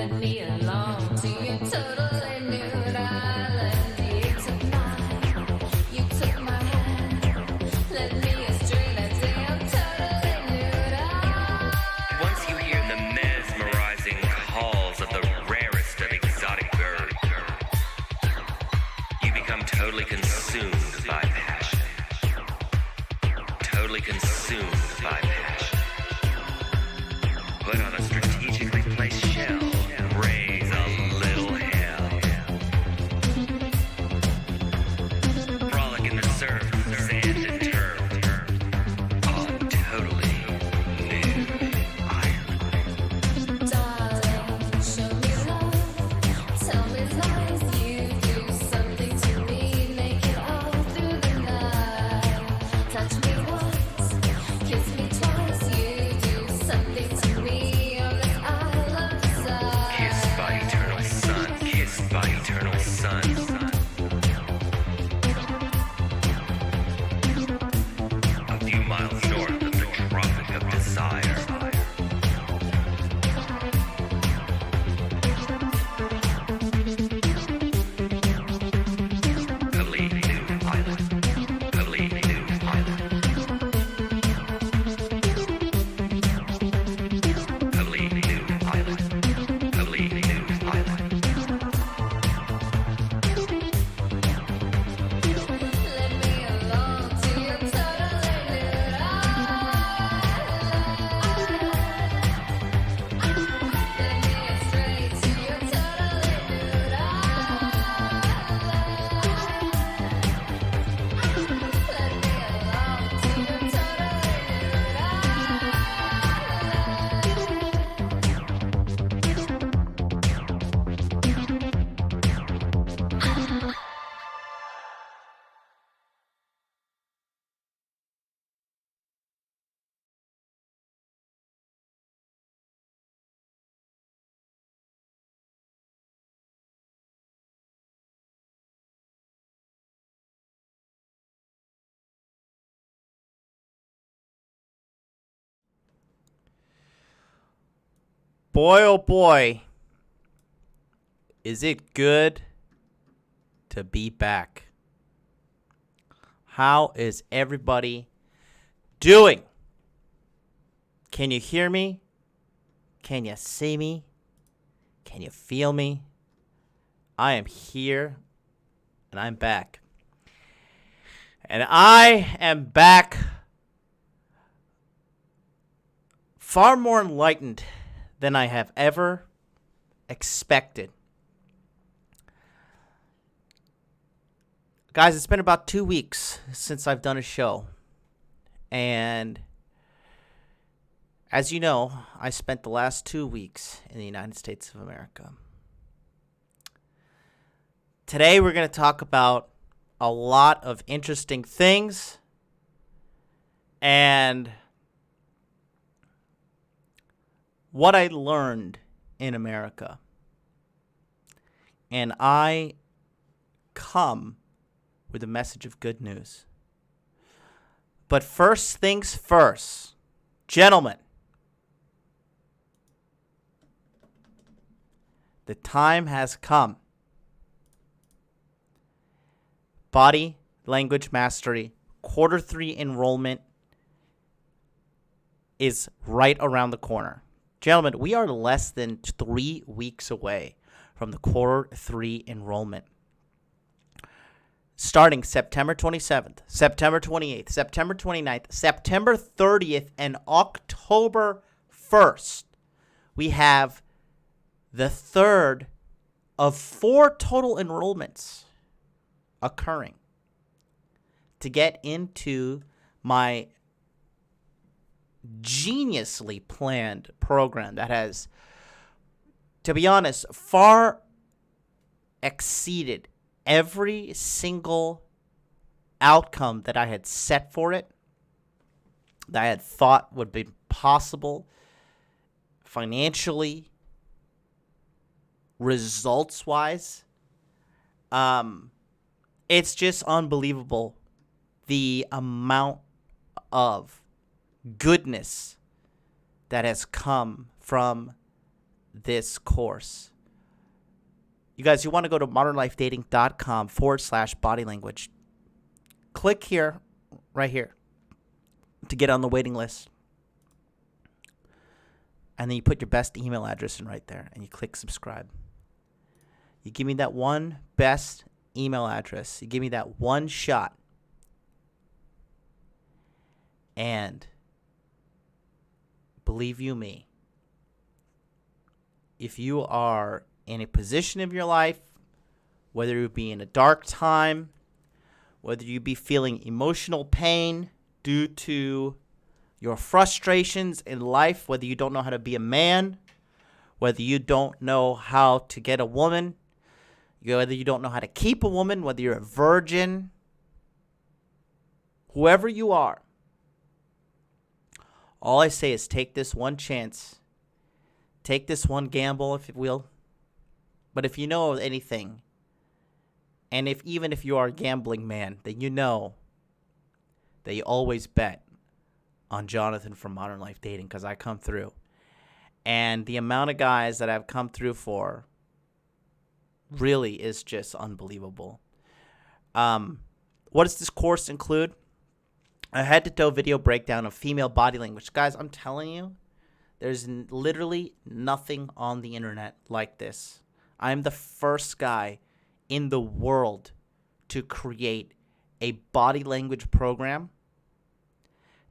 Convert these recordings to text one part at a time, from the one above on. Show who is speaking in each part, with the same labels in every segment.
Speaker 1: Let me along to your totally nude island. You took my hand. Led me astray that day. I'm totally nude island.
Speaker 2: Once you hear the mesmerizing calls of the rarest of exotic birds, you become totally consumed by passion. Totally consumed by passion. Put on a strategically placed shell. Raise a little hell. Frolic in the surf, sand and turf. On totally nude island.
Speaker 1: Darling, show me love. Tell me lies. You do something to me. Make it all through the night. Touch me once, kiss me twice. You do something to me on this isle of desire.
Speaker 2: Kissed by eternal sun, kissed by eternal sun. A few miles north of the Tropic of Desire. Totally new island. Totally new island. Totally new island. Totally new island.
Speaker 1: Let me along to your totally nude island. Let me astray to your totally nude island. Let me along to your totally nude island.
Speaker 3: Boy, oh boy, is it good to be back. How is everybody doing? Can you hear me? Can you see me? Can you feel me? I am here and I'm back. And I am back far more enlightened than I have ever expected. Guys, it's been about 2 weeks since I've done a show. And as you know, I spent the last 2 weeks in the United States of America. Today, we're going to talk about a lot of interesting things. And what I learned in America. And I come with a message of good news. But first things first, gentlemen, the time has come. Body Language Mastery, quarter 3 enrollment is right around the corner. Gentlemen, we are less than 3 weeks away from the quarter 3 enrollment. Starting September 27th, September 28th, September 29th, September 30th, and October 1st, we have the third of 4 total enrollments occurring to get into my geniusly planned program that has, to be honest, far exceeded every single outcome that I had set for it, that I had thought would be possible financially, results-wise. It's just unbelievable the amount of goodness that has come from this course. You guys, you want to go to modernlifedating.com/body language. Click here, right here, to get on the waiting list. And then you put your best email address in right there, and you click subscribe. You give me that one best email address. You give me that one shot. And believe you me, if you are in a position of your life, whether you be in a dark time, whether you be feeling emotional pain due to your frustrations in life, whether you don't know how to be a man, whether you don't know how to get a woman, whether you don't know how to keep a woman, whether you're a virgin, whoever you are, all I say is take this one chance. Take this one gamble, if you will. But if you know anything, and even if you are a gambling man, then you know that you always bet on Jonathan from Modern Life Dating, because I come through. And the amount of guys that I've come through for really is just unbelievable. What does this course include? A head-to-toe video breakdown of female body language. Guys, I'm telling you, there's literally nothing on the internet like this. I'm the first guy in the world to create a body language program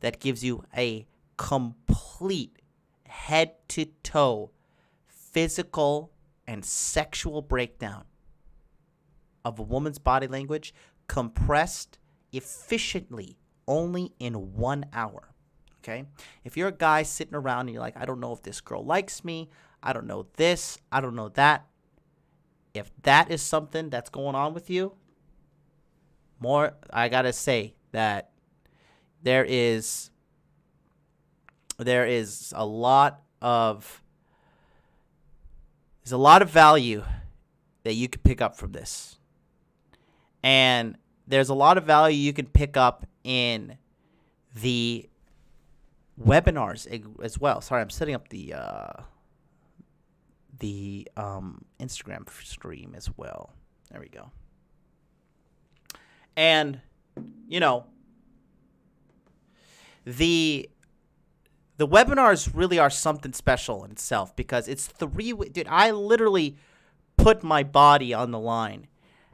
Speaker 3: that gives you a complete head-to-toe physical and sexual breakdown of a woman's body language, compressed efficiently only in 1 hour. Okay? If you're a guy sitting around and you're like, I don't know if this girl likes me, I don't know this, I don't know that. If that is something that's going on with you, I gotta say that there is a lot of value that you can pick up from this. And there's a lot of value you can pick up in the webinars as well. Sorry, I'm setting up the Instagram stream as well. There we go. And the webinars really are something special in itself, because it's dude, I literally put my body on the line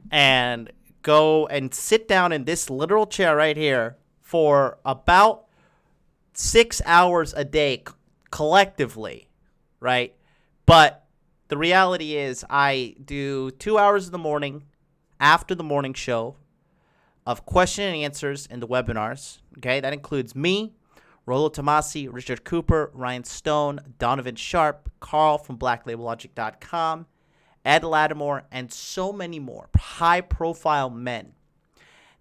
Speaker 3: and go and sit down in this literal chair right here for about 6 hours a day collectively, right? But the reality is I do 2 hours in the morning after the morning show of question and answers in the webinars, okay? That includes me, Rollo Tomasi, Richard Cooper, Ryan Stone, Donovan Sharp, Carl from BlackLabelLogic.com, Ed Lattimore, and so many more high-profile men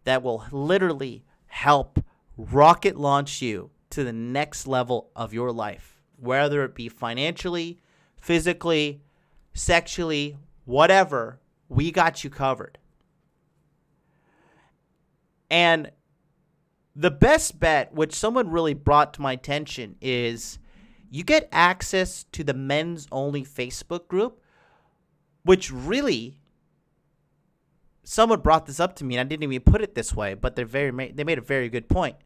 Speaker 3: that will literally help rocket launch you to the next level of your life, whether it be financially, physically, sexually, whatever. We got you covered. And the best bet, which someone really brought to my attention, is you get access to the men's only Facebook group, which really, someone brought this up to me, and I didn't even put it this way, but they made a very good point.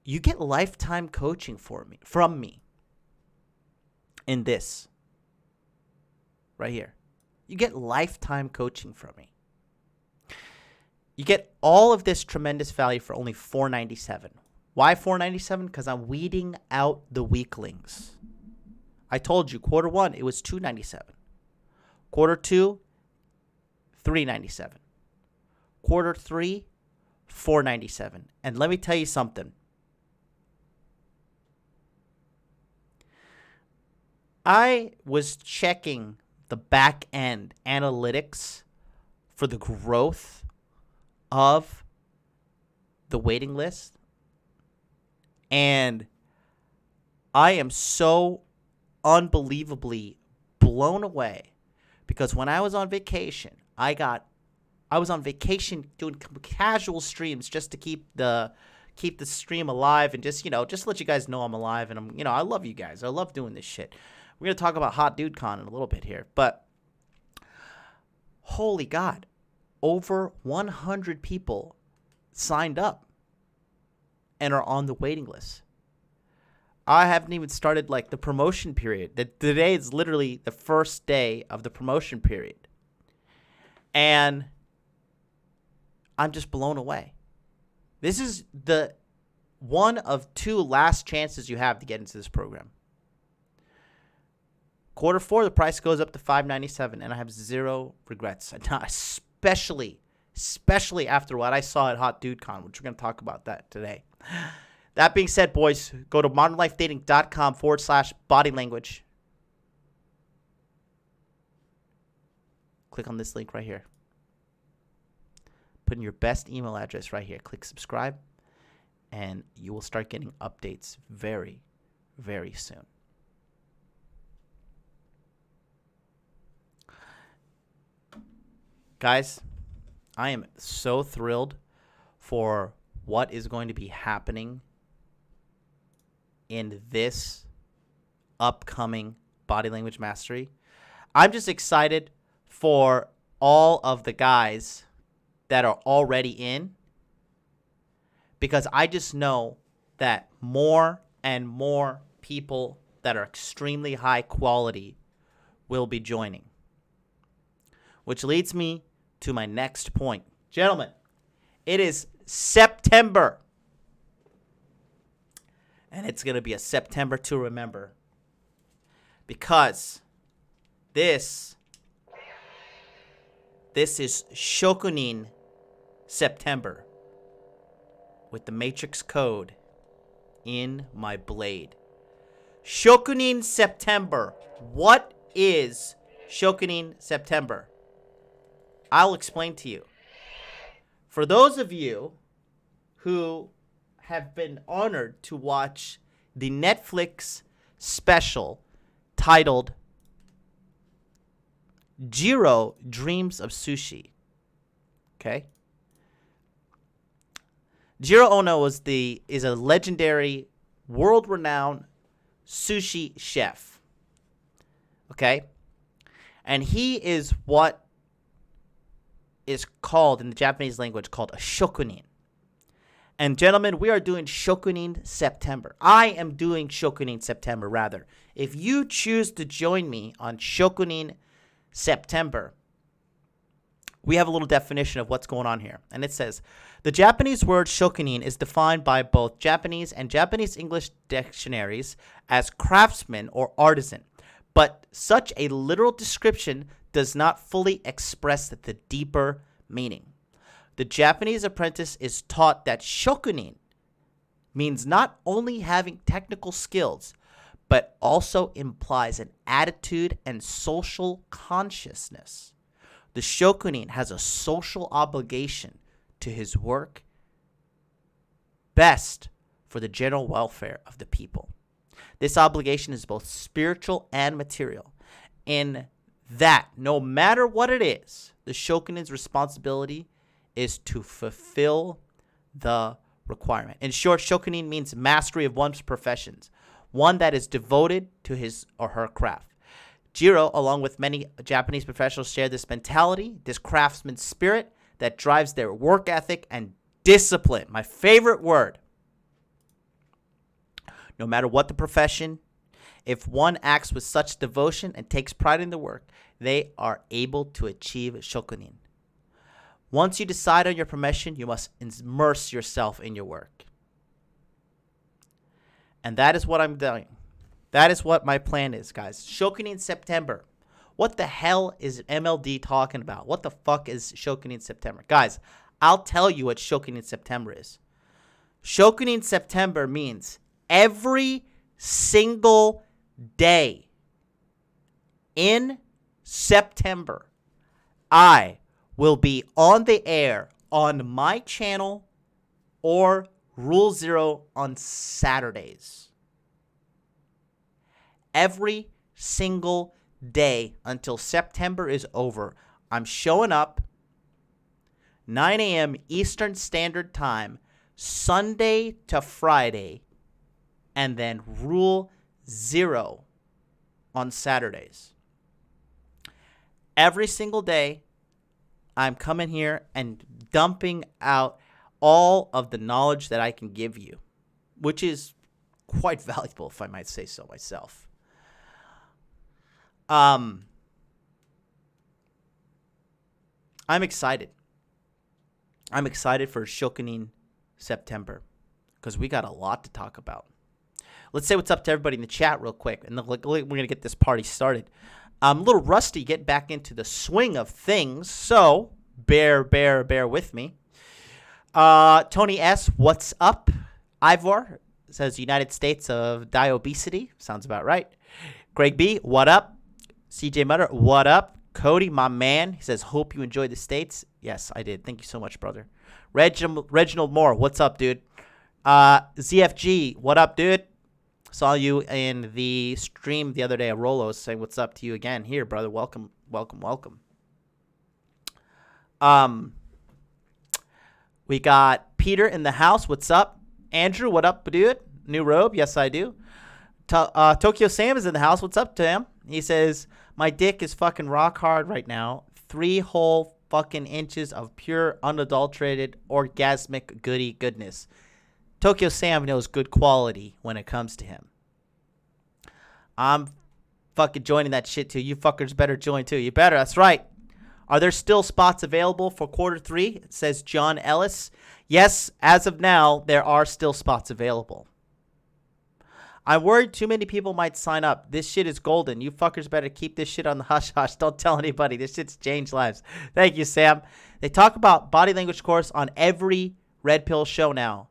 Speaker 3: You get lifetime coaching from me in this right here. You get lifetime coaching from me. You get all of this tremendous value for only $4.97. Why $4.97? Because I'm weeding out the weaklings. I told you, quarter one, it was $2.97. Quarter two, $3.97. Quarter three, $4.97. And let me tell you something. I was checking the back end analytics for the growth of the waiting list, and I am so unbelievably blown away, because when I was on vacation, I was on vacation doing casual streams just to keep the keep the stream alive and just, just let you guys know I'm alive. And I love you guys. I love doing this shit. We're going to talk about HotDudeCon in a little bit here. But holy God, over 100 people signed up and are on the waiting list. I haven't even started like the promotion period. Today is literally the first day of the promotion period. And I'm just blown away. This is the one of two last chances you have to get into this program. Q4, the price goes up to $597, and I have zero regrets. Especially after what I saw at HotDudeCon, which we're going to talk about that today. That being said, boys, go to modernlifedating.com/body language. Click on this link right here. Put in your best email address right here. Click subscribe, and you will start getting updates very, very soon. Guys, I am so thrilled for what is going to be happening in this upcoming Body Language Mastery. I'm just excited for all of the guys that are already in, because I just know that more and more people that are extremely high quality will be joining. Which leads me to my next point. Gentlemen, it is September. And it's going to be a September to remember. Because this is Shokunin September with the Matrix code in my blade. Shokunin September. What is Shokunin September? I'll explain to you. For those of you who have been honored to watch the Netflix special titled Jiro Dreams of Sushi. Okay? Jiro Ono is a legendary, world-renowned sushi chef. Okay? And he is what is called, in the Japanese language, called a shokunin. And gentlemen, we are doing Shokunin September. I am doing Shokunin September, rather. If you choose to join me on Shokunin September, we have a little definition of what's going on here. And it says, the Japanese word shokunin is defined by both Japanese and Japanese English dictionaries as craftsman or artisan. But such a literal description does not fully express the deeper meaning. The Japanese apprentice is taught that shokunin means not only having technical skills, but also implies an attitude and social consciousness. The shokunin has a social obligation to his work, best for the general welfare of the people. This obligation is both spiritual and material, in that no matter what it is, the shokunin's responsibility is to fulfill the requirement. In short, shokunin means mastery of one's professions, one that is devoted to his or her craft. Jiro, along with many Japanese professionals, share this mentality, this craftsman spirit that drives their work ethic and discipline. My favorite word. No matter what the profession, if one acts with such devotion and takes pride in the work, they are able to achieve shokunin. Once you decide on your profession, you must immerse yourself in your work. And that is what I'm doing. That is what my plan is, guys. Shokunin September. What the hell is MLD talking about? What the fuck is Shokunin September? Guys, I'll tell you what Shokunin September is. Shokunin September means every single day in September, I will be on the air on my channel or Rule Zero on Saturdays. Every single day until September is over, I'm showing up 9 a.m. Eastern Standard Time, Sunday to Friday, and then Rule 0 on Saturdays. Every single day, I'm coming here and dumping out all of the knowledge that I can give you, which is quite valuable, if I might say so myself. I'm excited. I'm excited for Shokunin September because we got a lot to talk about. Let's say what's up to everybody in the chat real quick, and we're going to get this party started. I'm a little rusty getting back into the swing of things, so bear with me. Tony S., what's up? Ivor says United States of Diobesity. Sounds about right. Greg B., what up? CJ Mutter, what up? Cody, my man, he says, hope you enjoyed the States. Yes, I did. Thank you so much, brother. Reginald Moore, what's up, dude? ZFG, what up, dude? Saw you in the stream the other day at Rolo's saying what's up to you again. Here, brother. Welcome. We got Peter in the house. What's up? Andrew, what up, dude? New robe? Yes, I do. Tokyo Sam is in the house. What's up to him? He says, my dick is fucking rock hard right now. 3 whole fucking inches of pure, unadulterated, orgasmic goodness. Tokyo Sam knows good quality when it comes to him. I'm fucking joining that shit too. You fuckers better join too. You better. That's right. Are there still spots available for quarter 3? It says John Ellis. Yes, as of now, there are still spots available. I'm worried too many people might sign up. This shit is golden. You fuckers better keep this shit on the hush-hush. Don't tell anybody. This shit's changed lives. Thank you, Sam. They talk about body language course on every Red Pill show now.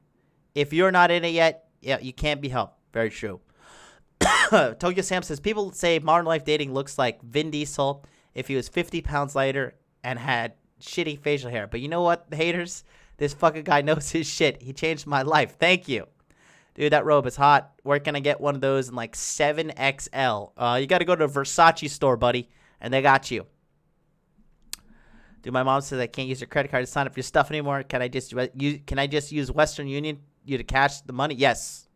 Speaker 3: If you're not in it yet, yeah, you can't be helped. Very true. Tokyo Sam says, people say modern life dating looks like Vin Diesel if he was 50 pounds lighter and had shitty facial hair. But you know what, haters? This fucking guy knows his shit. He changed my life. Thank you. Dude, that robe is hot. Where can I get one of those in like 7XL? You got to go to a Versace store, buddy, and they got you. Dude, my mom says I can't use your credit card to sign up for your stuff anymore. Can I just use Western Union you to cash the money? Yes.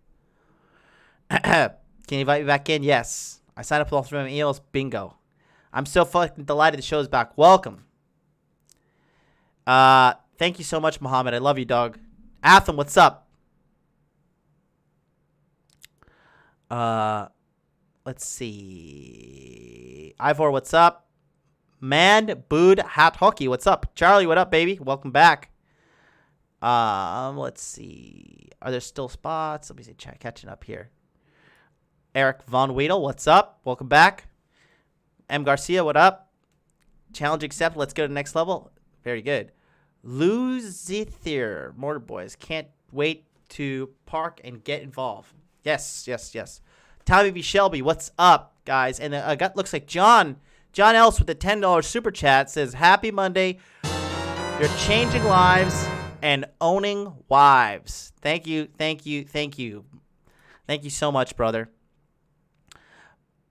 Speaker 3: Can you invite me back in? Yes. I signed up with all 3 of my emails. Bingo. I'm so fucking delighted the show's back. Welcome. Thank you so much, Muhammad. I love you, dog. Atham, what's up? Let's see. Ivor, what's up? Man, Bood, Hat Hockey, what's up? Charlie, what up, baby? Welcome back. Let's see. Are there still spots? Let me see. Catching up here. Eric Von Weedle, what's up? Welcome back. M. Garcia, what up? Challenge accepted. Let's go to the next level. Very good. Luzithir, Mortar Boys, can't wait to park and get involved. Yes. Tommy B. Shelby, what's up, guys? And looks like John Ellis with the $10 super chat says, happy Monday. You're changing lives and owning wives. Thank you. Thank you so much, brother.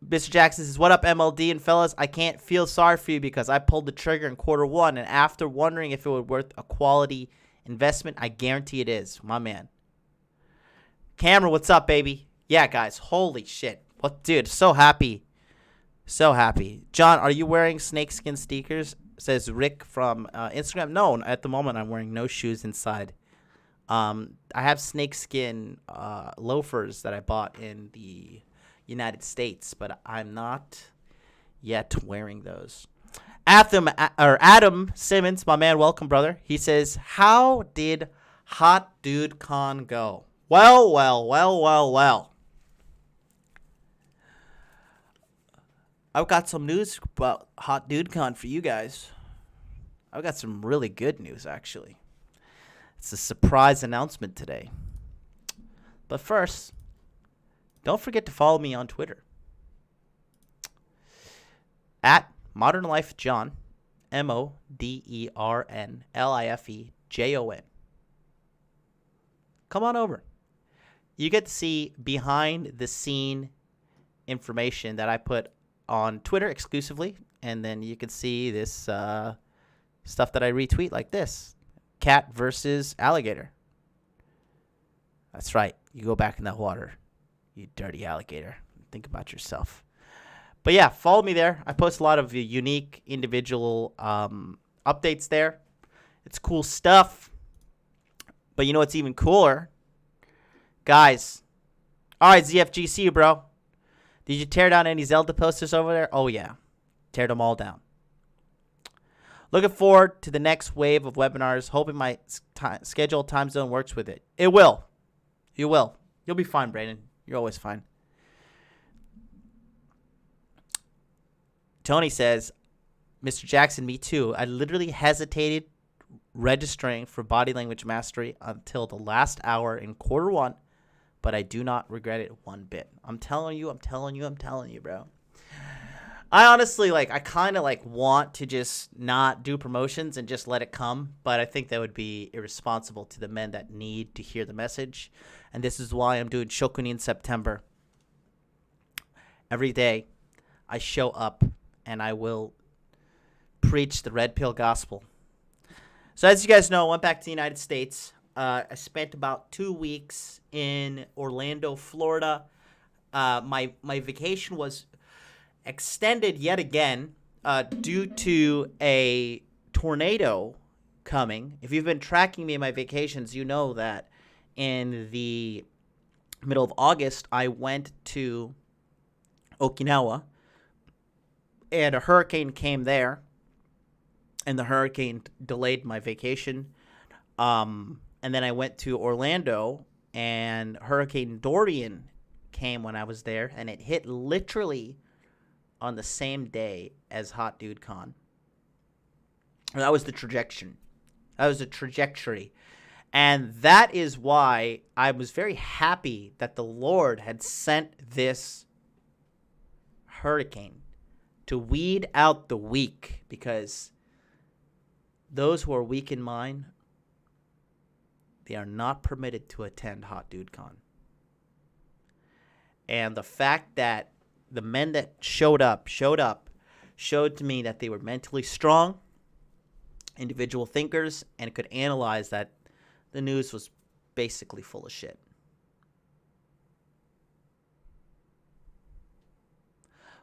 Speaker 3: Mr. Jackson says, what up, MLD and fellas? I can't feel sorry for you because I pulled the trigger in quarter 1, and after wondering if it would worth a quality investment, I guarantee it is. My man. Cameron, what's up, baby? Yeah, guys. Holy shit. What, dude? So happy. John, are you wearing snakeskin sneakers? Says Rick from Instagram. No, at the moment I'm wearing no shoes inside. I have snakeskin loafers that I bought in the United States, but I'm not yet wearing those. Adam Simmons, my man, welcome, brother. He says, how did HotDudeCon go? Well. I've got some news about HotDudeCon for you guys. I've got some really good news, actually. It's a surprise announcement today. But first, don't forget to follow me on Twitter. At ModernLifeJohn, ModernLifeJohn. Come on over. You get to see behind the scene information that I put on Twitter exclusively, and then you can see this stuff that I retweet like this. Cat versus alligator. That's right. You go back in that water, you dirty alligator. Think about yourself. But yeah, follow me there. I post a lot of unique individual updates there. It's cool stuff. But you know what's even cooler? Guys. All right, ZFGC, bro. Did you tear down any Zelda posters over there? Oh, yeah. Tear them all down. Looking forward to the next wave of webinars. Hoping my scheduled time zone works with it. It will. You will. You'll be fine, Brandon. You're always fine. Tony says, Mr. Jackson, me too. I literally hesitated registering for body language mastery until the last hour in Q1, but I do not regret it one bit. I'm telling you, bro. I honestly, I kind of, want to just not do promotions and just let it come, but I think that would be irresponsible to the men that need to hear the message, and this is why I'm doing Shokunin September. Every day, I show up, and I will preach the red pill gospel. So as you guys know, I went back to the United States. I spent about 2 weeks in Orlando, Florida. My vacation was extended yet again due to a tornado coming. If you've been tracking me in my vacations, you know that in the middle of August, I went to Okinawa, and a hurricane came there, and the hurricane delayed my vacation. And then I went to Orlando, and Hurricane Dorian came when I was there, and it hit literally on the same day as HotDudeCon. That was the trajectory. And that is why I was very happy that the Lord had sent this hurricane to weed out the weak, because those who are weak in mind, they are not permitted to attend HotDudeCon. And the fact that the men that showed to me that they were mentally strong, individual thinkers, and could analyze that the news was basically full of shit.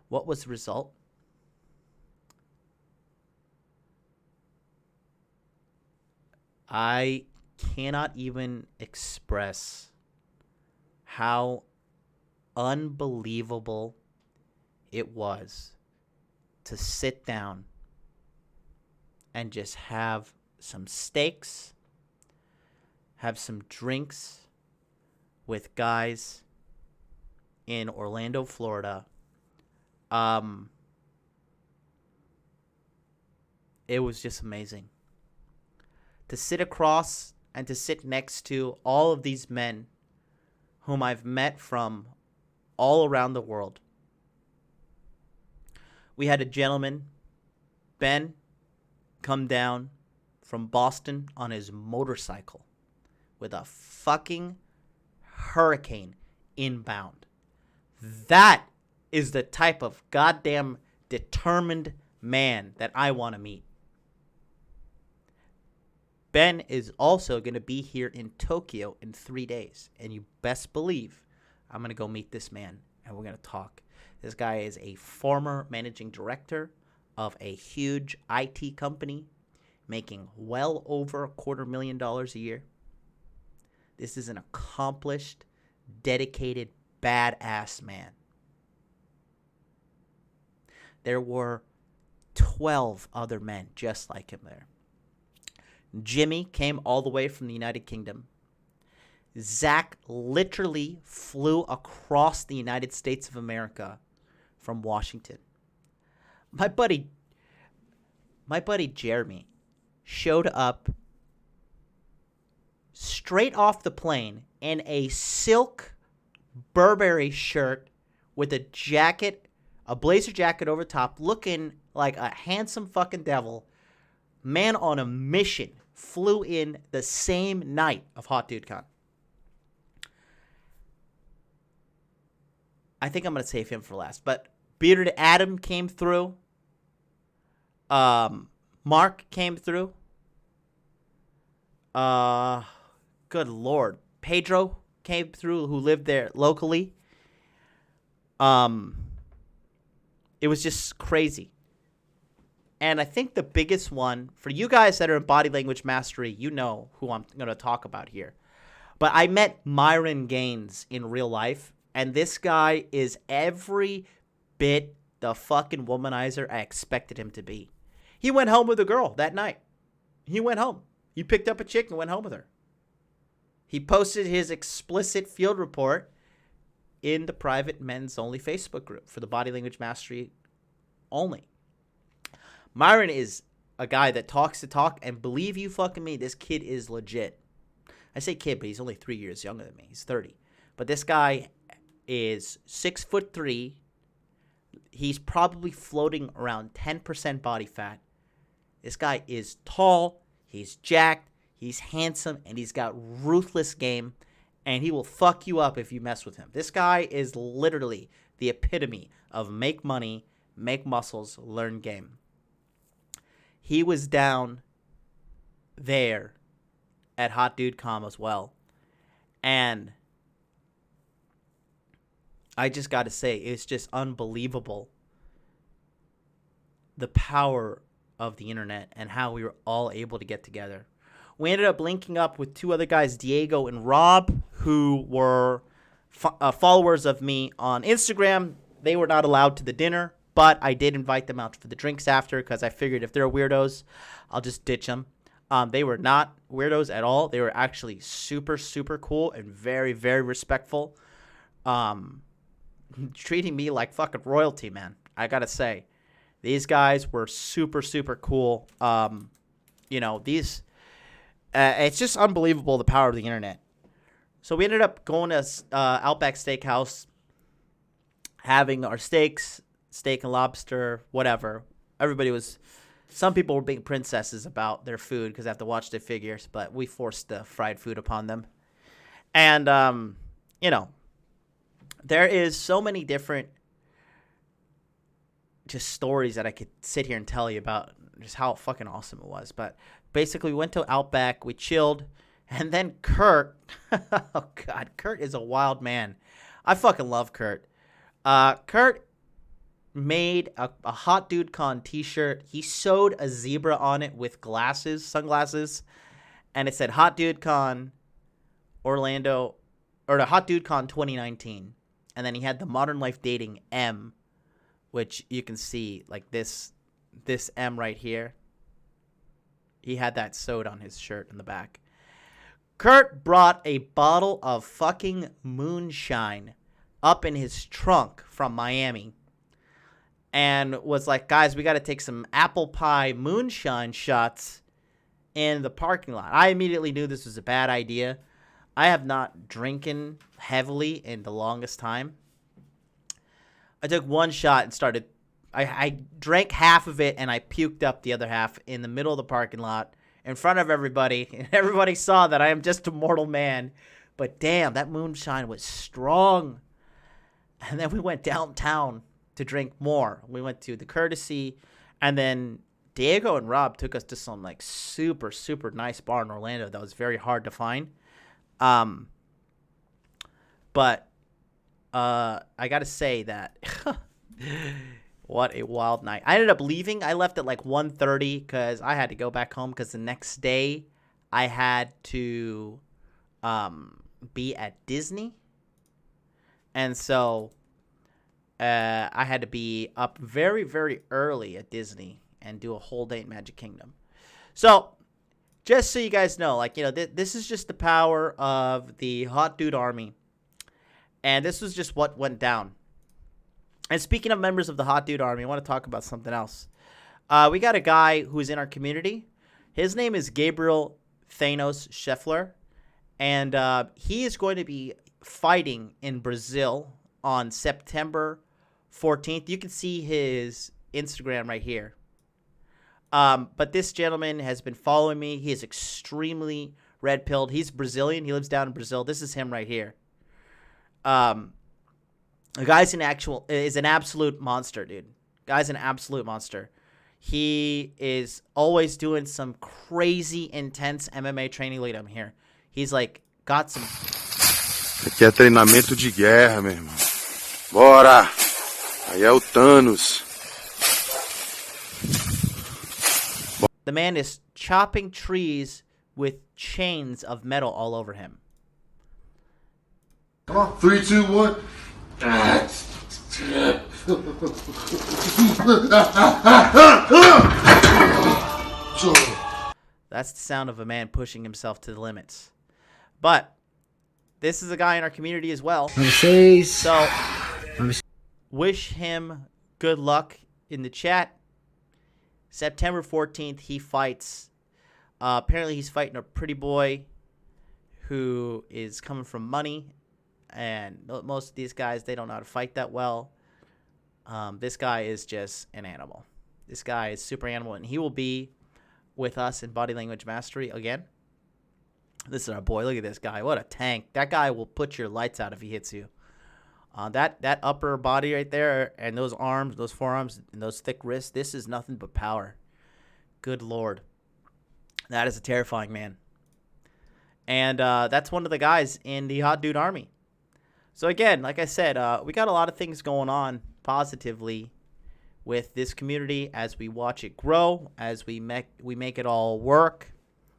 Speaker 3: What was the result? I cannot even express how unbelievable it was to sit down and just have some steaks, have some drinks with guys in Orlando, Florida. It was just amazing to sit across and to sit next to all of these men whom I've met from all around the world. We had a gentleman, Ben, come down from Boston on his motorcycle with a fucking hurricane inbound. That is the type of goddamn determined man that I want to meet. Ben is also going to be here in Tokyo in 3 days. And you best believe I'm going to go meet this man and we're going to talk. This guy is a former managing director of a huge IT company making well over $250,000 a year. This is an accomplished, dedicated, badass man. There were 12 other men just like him there. Jimmy came all the way from the United Kingdom. Zach literally flew across the United States of America from Washington. My buddy Jeremy showed up straight off the plane in a silk Burberry shirt with a jacket, a blazer jacket over top, looking like a handsome fucking devil. Man on a mission, flew in the same night of HotDudeCon. I think I'm going to save him for last. But Bearded Adam came through. Mark came through. Good Lord. Pedro came through who lived there locally. It was just crazy. And I think the biggest one, for you guys that are in body language mastery, you know who I'm going to talk about here. But I met Myron Gaines in real life, and this guy is every bit the fucking womanizer I expected him to be. He went home with a girl that night. He went home. He picked up a chick and went home with her. He posted his explicit field report in the private men's only Facebook group for the body language mastery only. Myron is a guy that talks the talk, and believe you fucking me, this kid is legit. I say kid, but he's only 3 years younger than me. He's 30. But this guy is 6'3". He's probably floating around 10% body fat. This guy is tall, he's jacked, he's handsome, and he's got ruthless game, and he will fuck you up if you mess with him. This guy is literally the epitome of make money, make muscles, learn game. He was down there at HotDudeCon as well. And I just got to say, it's just unbelievable the power of the internet and how we were all able to get together. We ended up linking up with 2 other guys, Diego and Rob, who were followers of me on Instagram. They were not allowed to the dinner, but I did invite them out for the drinks after because I figured if they're weirdos, I'll just ditch them. They were not weirdos at all. They were actually super, super cool and very, very respectful. Treating me like fucking royalty, man. I gotta say, these guys were super, super cool. It's just unbelievable the power of the internet. So we ended up going to Outback Steakhouse, having our steaks, steak and lobster, whatever. Some people were being princesses about their food because they have to watch their figures, but we forced the fried food upon them. And, there is so many different just stories that I could sit here and tell you about just how fucking awesome it was. But basically, we went to Outback, we chilled, and then Kurt, oh God, Kurt is a wild man. I fucking love Kurt. Kurt made a HotDudeCon t-shirt. He sewed a zebra on it with sunglasses, and it said HotDudeCon Orlando, or the HotDudeCon 2019. And then he had the Modern Life Dating M, which you can see like this M right here. He had that sewed on his shirt in the back. Kurt brought a bottle of fucking moonshine up in his trunk from Miami and was like, guys, we got to take some apple pie moonshine shots in the parking lot. I immediately knew this was a bad idea. I have not drinking heavily in the longest time. I took one shot and started. I drank half of it and I puked up the other half in the middle of the parking lot in front of everybody. And everybody saw that I am just a mortal man. But damn, that moonshine was strong. And then we went downtown to drink more. We went to the Courtesy, and then Diego and Rob took us to some like super, super nice bar in Orlando that was very hard to find. But I gotta say that what a wild night. I ended up leaving. I left at like 1:30 because I had to go back home because the next day I had to be at Disney. And so I had to be up very, very early at Disney and do a whole day at Magic Kingdom. So just so you guys know, like, this is just the power of the Hot Dude Army. And this was just what went down. And speaking of members of the Hot Dude Army, I want to talk about something else. We got a guy who's in our community. His name is Gabriel Thanos Scheffler. And he is going to be fighting in Brazil on September 14th. You can see his Instagram right here. But this gentleman has been following me. He is extremely red-pilled. He's Brazilian. He lives down in Brazil. This is him right here. The guy's is an absolute monster, dude. Guy's an absolute monster. He is always doing some crazy intense MMA training. Look at him here. He's like got some
Speaker 4: Aqui é treinamento de guerra, meu irmão. Bora! Aí é o Thanos.
Speaker 3: The man is chopping trees with chains of metal all over him.
Speaker 4: Come on, 3, 2, 1.
Speaker 3: That's the sound of a man pushing himself to the limits. But this is a guy in our community as well. So wish him good luck in the chat. September 14th, he fights. Apparently, he's fighting a pretty boy who is coming from money. And most of these guys, they don't know how to fight that well. This guy is just an animal. This guy is super animal. And he will be with us in Body Language Mastery again. This is our boy. Look at this guy. What a tank. That guy will put your lights out if he hits you. That upper body right there and those arms, those forearms, and those thick wrists, this is nothing but power. Good Lord. That is a terrifying man. And that's one of the guys in the Hot Dude Army. So again, like I said, we got a lot of things going on positively with this community as we watch it grow, as we make it all work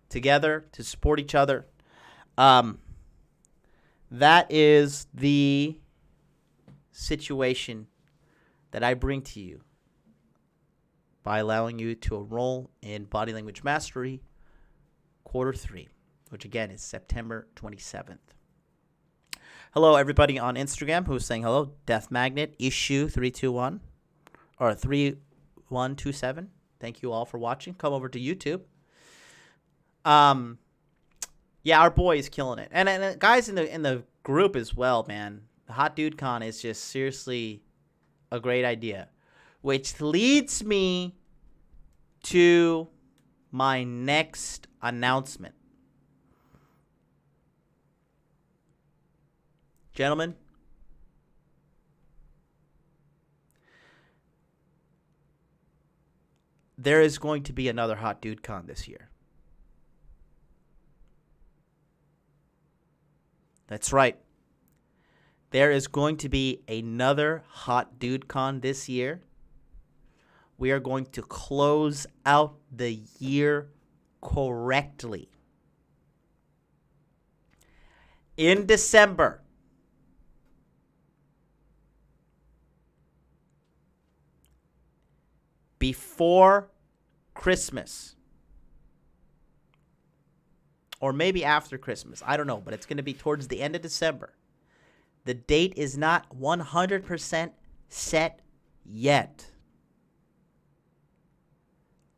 Speaker 3: together to support each other. That is the situation that I bring to you by allowing you to enroll in Body Language Mastery Quarter 3, which again is September 27th. Hello, everybody on Instagram who's saying hello. Death Magnet, Issue 321 or 3127. Thank you all for watching. Come over to YouTube. Yeah, our boy is killing it, and guys in the group as well, man. The HotDudeCon is just seriously a great idea, which leads me to my next announcement. Gentlemen, there is going to be another HotDudeCon this year. That's right. There is going to be another HotDudeCon this year. We are going to close out the year correctly. In December, before Christmas, or maybe after Christmas, I don't know, but it's going to be towards the end of December. The date is not 100% set yet.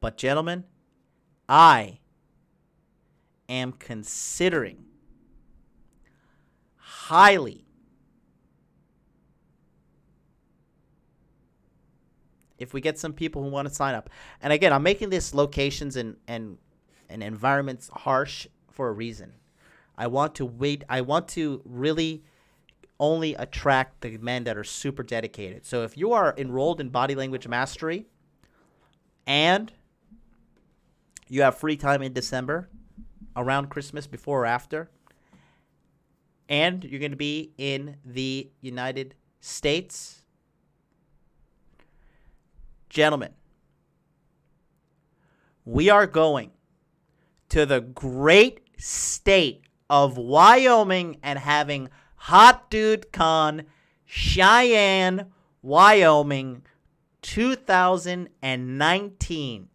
Speaker 3: But gentlemen, I am considering highly if we get some people who want to sign up. And again, I'm making this locations and environments harsh for a reason. I want to really only attract the men that are super dedicated. So if you are enrolled in Body Language Mastery and you have free time in December, around Christmas, before or after, and you're going to be in the United States, gentlemen, we are going to the great state of Wyoming and having HotDudeCon Cheyenne, Wyoming 2019.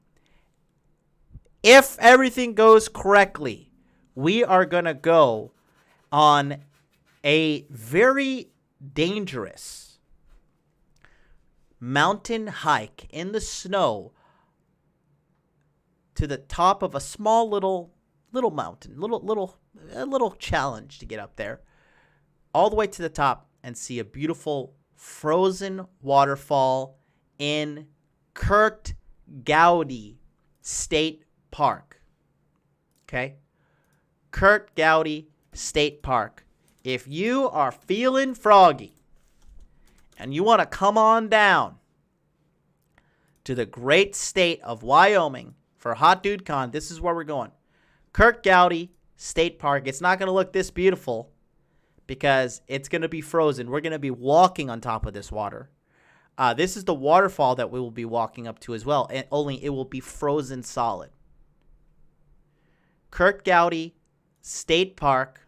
Speaker 3: If everything goes correctly, we are going to go on a very dangerous mountain hike in the snow to the top of a small little mountain, a little challenge to get up there, all the way to the top and see a beautiful frozen waterfall in Kurt Gowdy State Park. Okay? Kurt Gowdy State Park. If you are feeling froggy and you want to come on down to the great state of Wyoming for HotDudeCon, this is where we're going. Kurt Gowdy State Park. It's not going to look this beautiful, because it's going to be frozen. We're going to be walking on top of this water. This is the waterfall that we will be walking up to as well, and only it will be frozen solid. Kurt Gowdy State Park,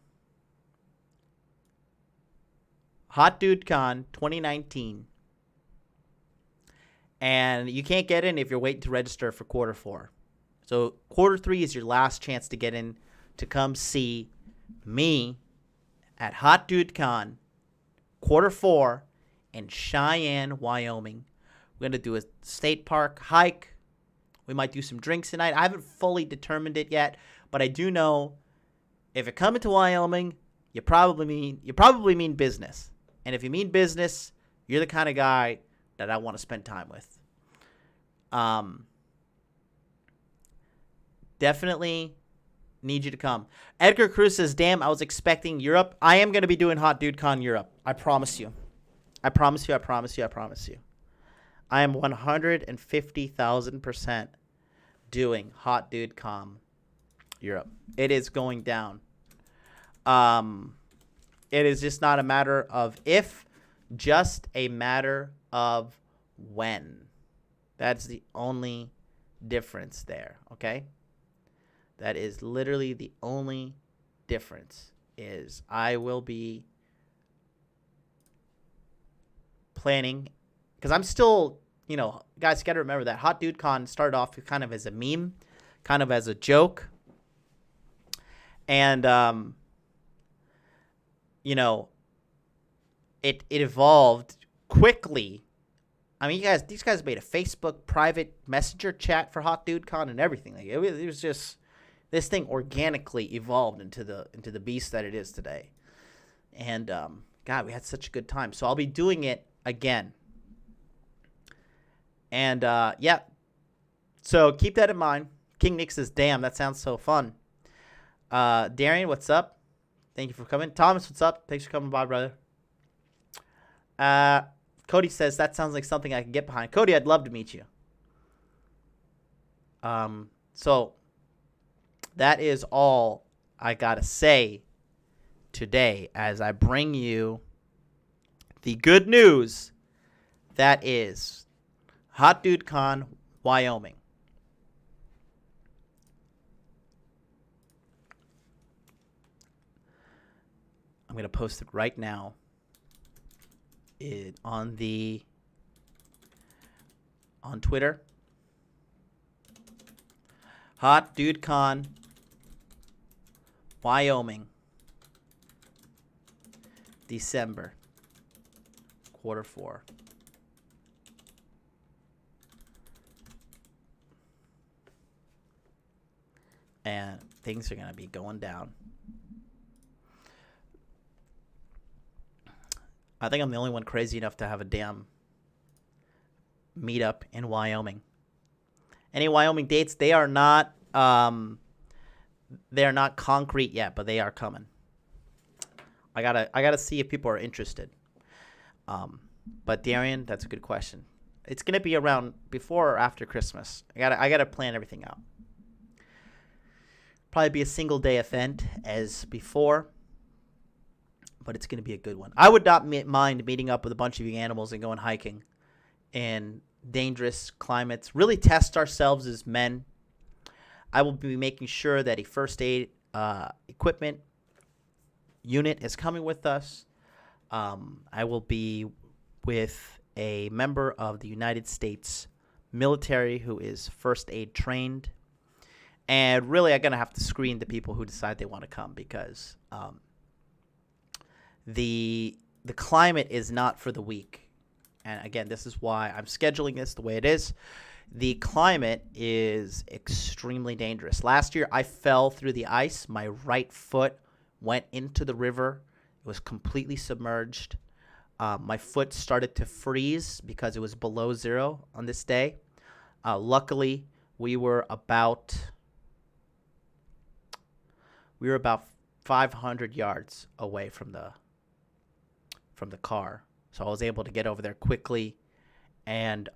Speaker 3: HotDudeCon 2019. And you can't get in if you're waiting to register for quarter 4. So quarter 3 is your last chance to get in to come see me at HotDudeCon quarter 4 in Cheyenne, Wyoming. We're going to do a state park hike. We might do some drinks tonight. I haven't fully determined it yet, but I do know if you're coming to Wyoming, you probably mean business. And if you mean business, you're the kind of guy that I want to spend time with. Definitely need you to come. Edgar Cruz says, damn, I was expecting Europe. I am going to be doing HotDudeCon Europe. I promise you. I promise you. I am 150,000% doing HotDudeCon Europe. It is going down. It is just not a matter of if, just a matter of when. That's the only difference there, okay? That is literally the only difference, is I will be planning, because I'm still, guys, you got to remember that HotDudeCon started off kind of as a meme, kind of as a joke. And, it evolved quickly. I mean, these guys made a Facebook private messenger chat for HotDudeCon and everything. Like, it was just, this thing organically evolved into the beast that it is today. And God, we had such a good time. So I'll be doing it again. And yeah, so keep that in mind. King Nick says, "Damn, that sounds so fun." Darian, what's up? Thank you for coming. Thomas, what's up? Thanks for coming by, brother. Cody says, that sounds like something I can get behind. Cody, I'd love to meet you. So that is all I got to say today as I bring you the good news that is HotDudeCon, Wyoming. I'm going to post it right now on Twitter. HotDudeCon, Wyoming, December, quarter 4. And things are going to be going down. I think I'm the only one crazy enough to have a damn meetup in Wyoming. Any Wyoming dates? They are not concrete yet, but they are coming. I gotta see if people are interested. But Darian, that's a good question. It's gonna be around before or after Christmas. I gotta plan everything out. Probably be a single day event as before. But it's going to be a good one. I would not mind meeting up with a bunch of you animals and going hiking in dangerous climates. Really test ourselves as men. I will be making sure that a first aid equipment unit is coming with us. I will be with a member of the United States military who is first aid trained. And really, I'm going to have to screen the people who decide they want to come because the climate is not for the weak. And again, this is why I'm scheduling this the way it is. The climate is extremely dangerous. Last year, I fell through the ice. My right foot went into the river. It was completely submerged. My foot started to freeze because it was below 0 on this day. Luckily, we were about 500 yards away from the car. So I was able to get over there quickly and,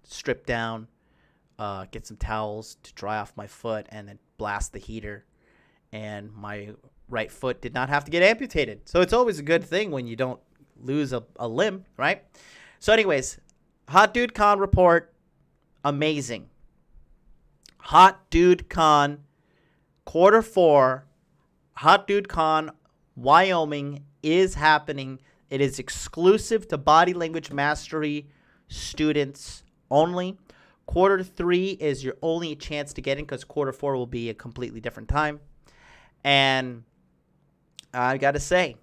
Speaker 3: strip down, get some towels to dry off my foot and then blast the heater. And my right foot did not have to get amputated. So it's always a good thing when you don't lose a limb, right? So anyways, HotDudeCon report, amazing. HotDudeCon Q4, HotDudeCon Wyoming is happening. It is exclusive to body language mastery students only. Q3 is your only chance to get in because Q4 will be a completely different time. And I got to say,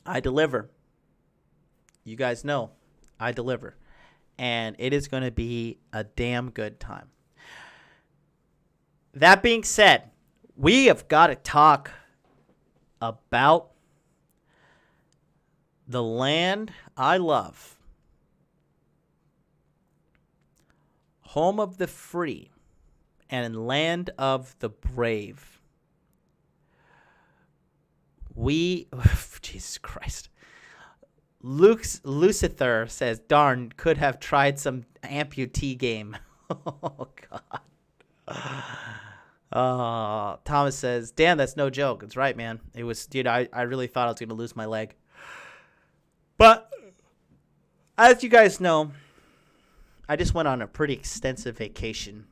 Speaker 3: I deliver. You guys know I deliver. And it is going to be a damn good time. That being said, we have got to talk about the land I love. Home of the free and land of the brave. Jesus Christ. Lucifer says, darn, could have tried some amputee game. Oh, God. Thomas says, damn, that's no joke. It's right, man. It was, dude, I really thought I was going to lose my leg. But, as you guys know, I just went on a pretty extensive vacation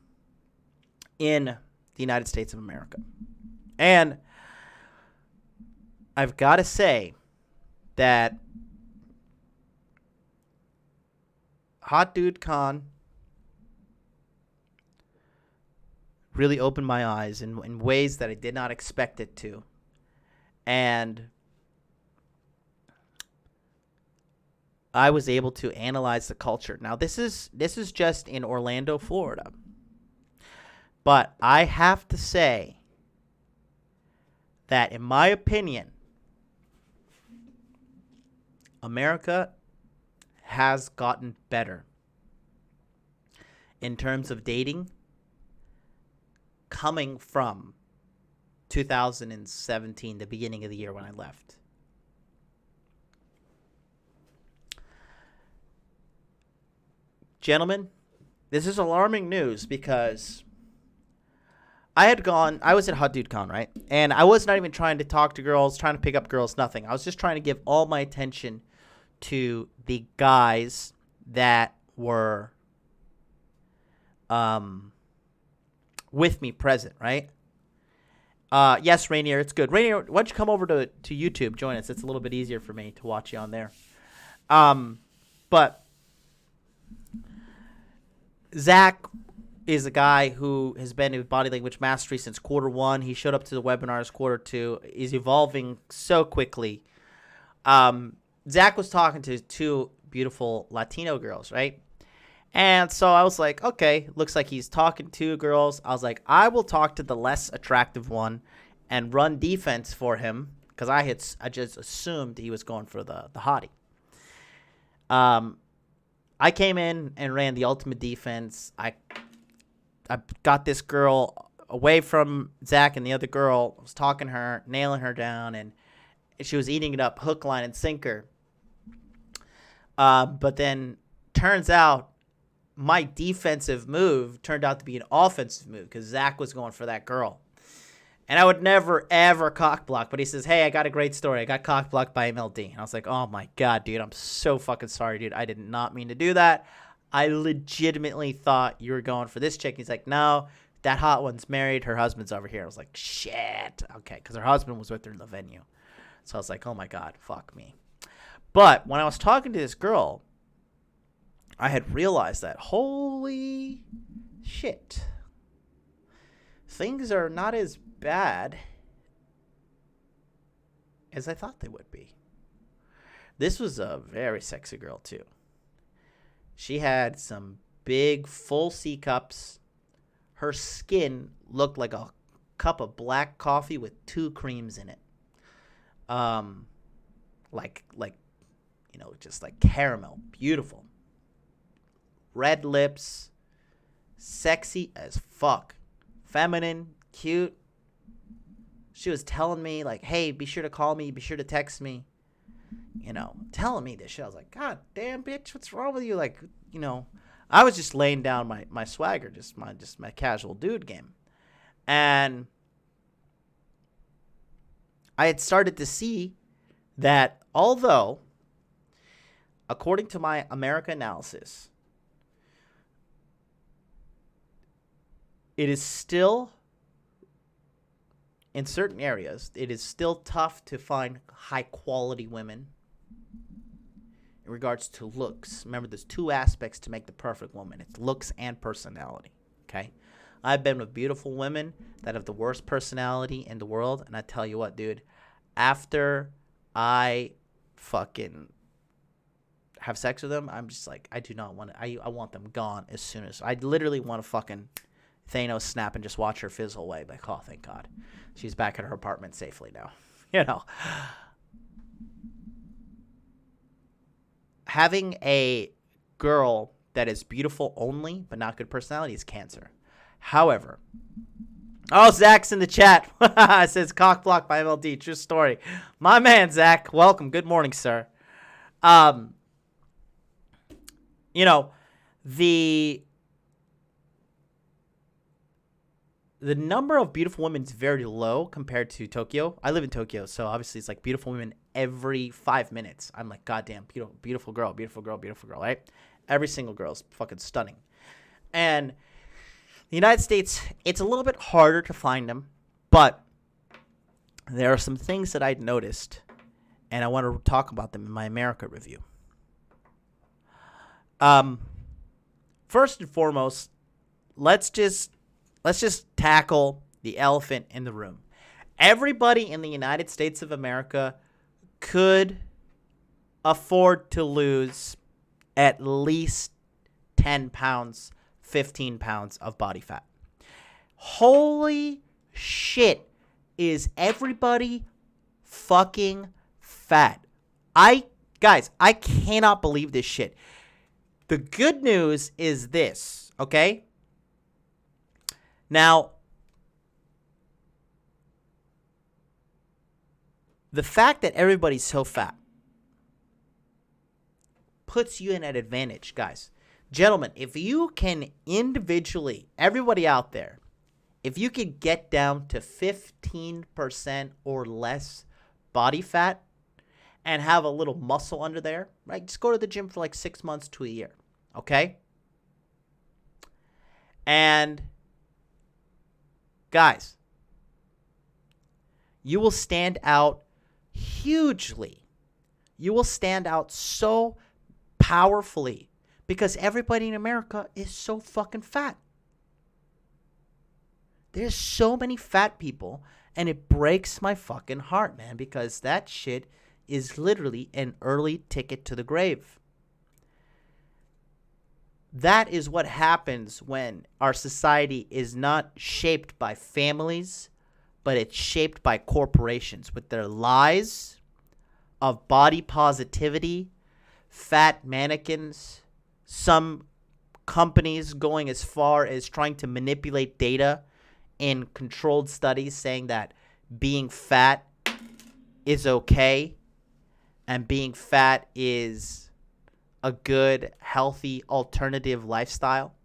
Speaker 3: in the United States of America. And I've got to say that HotDudeCon really opened my eyes in ways that I did not expect it to. And I was able to analyze the culture. Now, this is just in Orlando, Florida. But I have to say that, in my opinion, America has gotten better in terms of dating coming from 2017, the beginning of the year when I left. Gentlemen, this is alarming news because I was at HotDudeCon, right? And I was not even trying to talk to girls, trying to pick up girls, nothing. I was just trying to give all my attention to the guys that were with me present, right? Yes, Rainier, it's good. Rainier, why don't you come over to YouTube, join us. It's a little bit easier for me to watch you on there. But Zach is a guy who has been in body language mastery since Q1. He showed up to the webinars Q2. He's evolving so quickly. Zach was talking to two beautiful Latino girls, right? And so I was like, okay, looks like he's talking to girls. I was like, I will talk to the less attractive one and run defense for him because I just assumed he was going for the hottie. I came in and ran the ultimate defense. I got this girl away from Zach and the other girl. I was talking to her, nailing her down, and she was eating it up, hook, line, and sinker. But then turns out my defensive move turned out to be an offensive move because Zach was going for that girl. And I would never, ever cock block. But he says, hey, I got a great story. I got cock blocked by MLD. And I was like, oh, my God, dude. I'm so fucking sorry, dude. I did not mean to do that. I legitimately thought you were going for this chick. He's like, no, that hot one's married. Her husband's over here. I was like, shit. Okay, because her husband was with her in the venue. So I was like, oh, my God, fuck me. But when I was talking to this girl, I had realized that, holy shit, things are not as bad as I thought they would be. This was a very sexy girl, too. She had some big, full C cups. Her skin looked like a cup of black coffee with 2 creams in it. Just like caramel. Beautiful. Red lips. Sexy as fuck. Feminine. Cute. She was telling me, like, hey, be sure to call me. Be sure to text me. Telling me this shit. I was like, God damn, bitch, what's wrong with you? Like, I was just laying down my swagger, just my casual dude game. And I had started to see that although, according to my America analysis, it is still, in certain areas, it is still tough to find high-quality women in regards to looks. Remember, there's two aspects to make the perfect woman. It's looks and personality, okay? I've been with beautiful women that have the worst personality in the world, and I tell you what, dude, after I fucking have sex with them, I'm just like, I do not want to, I want them gone as soon as, I literally want to fucking Thanos snap and just watch her fizzle away. Like, oh, thank God. She's back at her apartment safely now. You know. Having a girl that is beautiful only, but not good personality is cancer. However, oh, Zach's in the chat. It says cock block by MLD. True story. My man, Zach. Welcome. Good morning, sir. You know, the number of beautiful women is very low compared to Tokyo. I live in Tokyo, so obviously it's like beautiful women every 5 minutes. I'm like, goddamn, beautiful girl, right? Every single girl is fucking stunning. And the United States, it's a little bit harder to find them, but there are some things that I'd noticed, and I want to talk about them in my America review. First and foremost, let's just tackle the elephant in the room. Everybody in the United States of America could afford to lose at least 10 pounds, 15 pounds of body fat. Holy shit, is everybody fucking fat. Guys, I cannot believe this shit. The good news is this, okay? Now, the fact that everybody's so fat puts you in an advantage, guys. Gentlemen, if you can individually, everybody out there, if you can get down to 15% or less body fat and have a little muscle under there, right? Just go to the gym for like 6 months to a year, okay? And guys, you will stand out hugely. You will stand out so powerfully because everybody in America is so fucking fat. There's so many fat people, and it breaks my fucking heart, man, because that shit is literally an early ticket to the grave. That is what happens when our society is not shaped by families, but it's shaped by corporations with their lies of body positivity, fat mannequins, some companies going as far as trying to manipulate data in controlled studies saying that being fat is okay and being fat is a good, healthy, alternative lifestyle.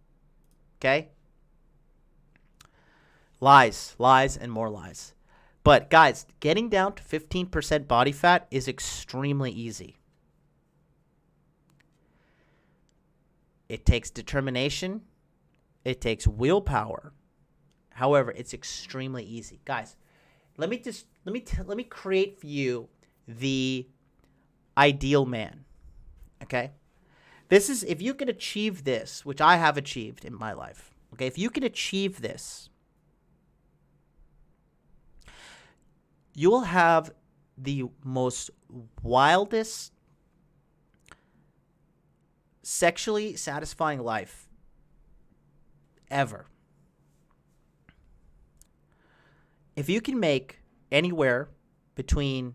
Speaker 3: Okay? Lies, and more lies. But guys, getting down to 15% body fat is extremely easy. It takes determination. It takes willpower. However, it's extremely easy. Guys, let me create for you the ideal man. Okay? This is, if you can achieve this, which I have achieved in my life. Okay? If you can achieve this, you will have the most wildest, sexually satisfying life ever. If you can make anywhere between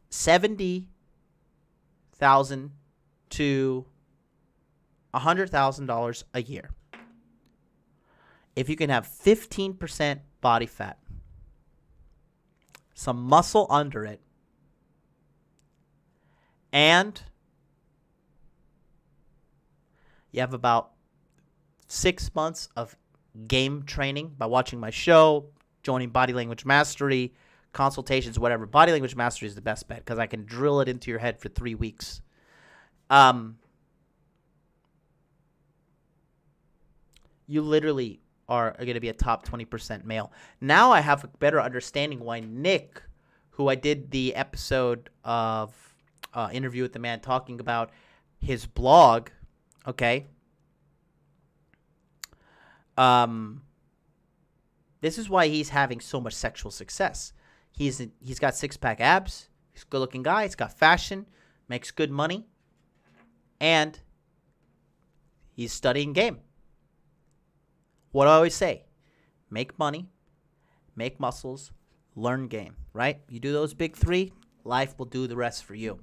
Speaker 3: $70,000 to $100,000 a year, if you can have 15% body fat, some muscle under it, and you have about 6 months of game training by watching my show, joining Body Language Mastery, consultations, whatever. Body language mastery is the best bet because I can drill it into your head for 3 weeks. You literally are going to be a top 20% male. Now I have a better understanding why Nick, who I did the episode of Interview with the Man talking about his blog, okay? This is why he's having so much sexual success. He's got 6-pack abs. He's a good-looking guy. He's got fashion, makes good money, and he's studying game. What do I always say? Make money, make muscles, learn game, right? You do those big 3, life will do the rest for you.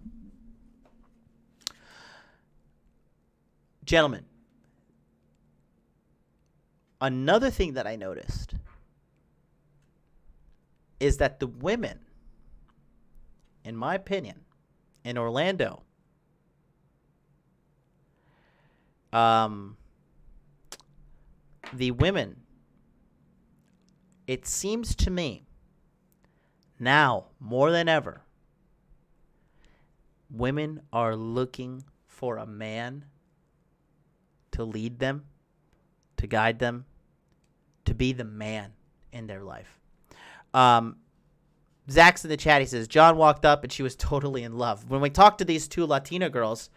Speaker 3: Gentlemen, another thing that I noticed is that the women, in my opinion, in Orlando, the women, it seems to me, now more than ever, women are looking for a man to lead them, to guide them, to be the man in their life. Zach's in the chat. He says, John walked up and she was totally in love. When we talked to these 2 Latina girls,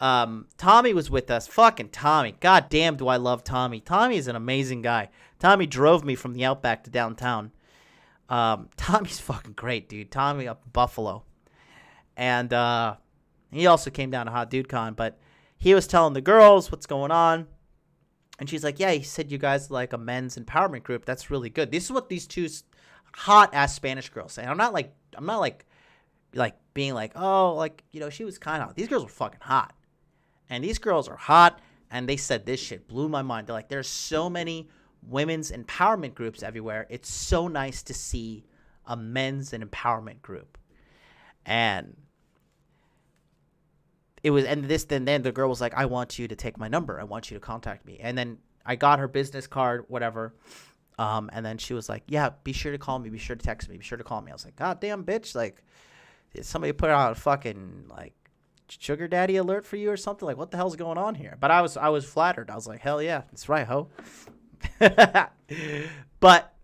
Speaker 3: Tommy was with us. Fucking Tommy. God damn, do I love Tommy. Tommy is an amazing guy. Tommy drove me from the Outback to downtown. Tommy's fucking great, dude. Tommy up in Buffalo. And he also came down to HotDudeCon, but he was telling the girls what's going on. And she's like, yeah, he said you guys are like a men's empowerment group. That's really good. This is what these 2 hot-ass Spanish girls say. I'm not like being like, oh, like, you know, she was kind of hot. These girls were fucking hot. And these girls are hot, and they said this shit blew my mind. They're like, there's so many women's empowerment groups everywhere. It's so nice to see a men's and empowerment group. And it was, and then the girl was like, I want you to take my number. I want you to contact me. And then I got her business card, whatever. And then she was like, yeah, be sure to call me. Be sure to text me. Be sure to call me. I was like, God damn, bitch. Like, did somebody put out a fucking, like, sugar daddy alert for you or something? Like, what the hell's going on here? But I was flattered. I was like, hell yeah, that's right, ho. But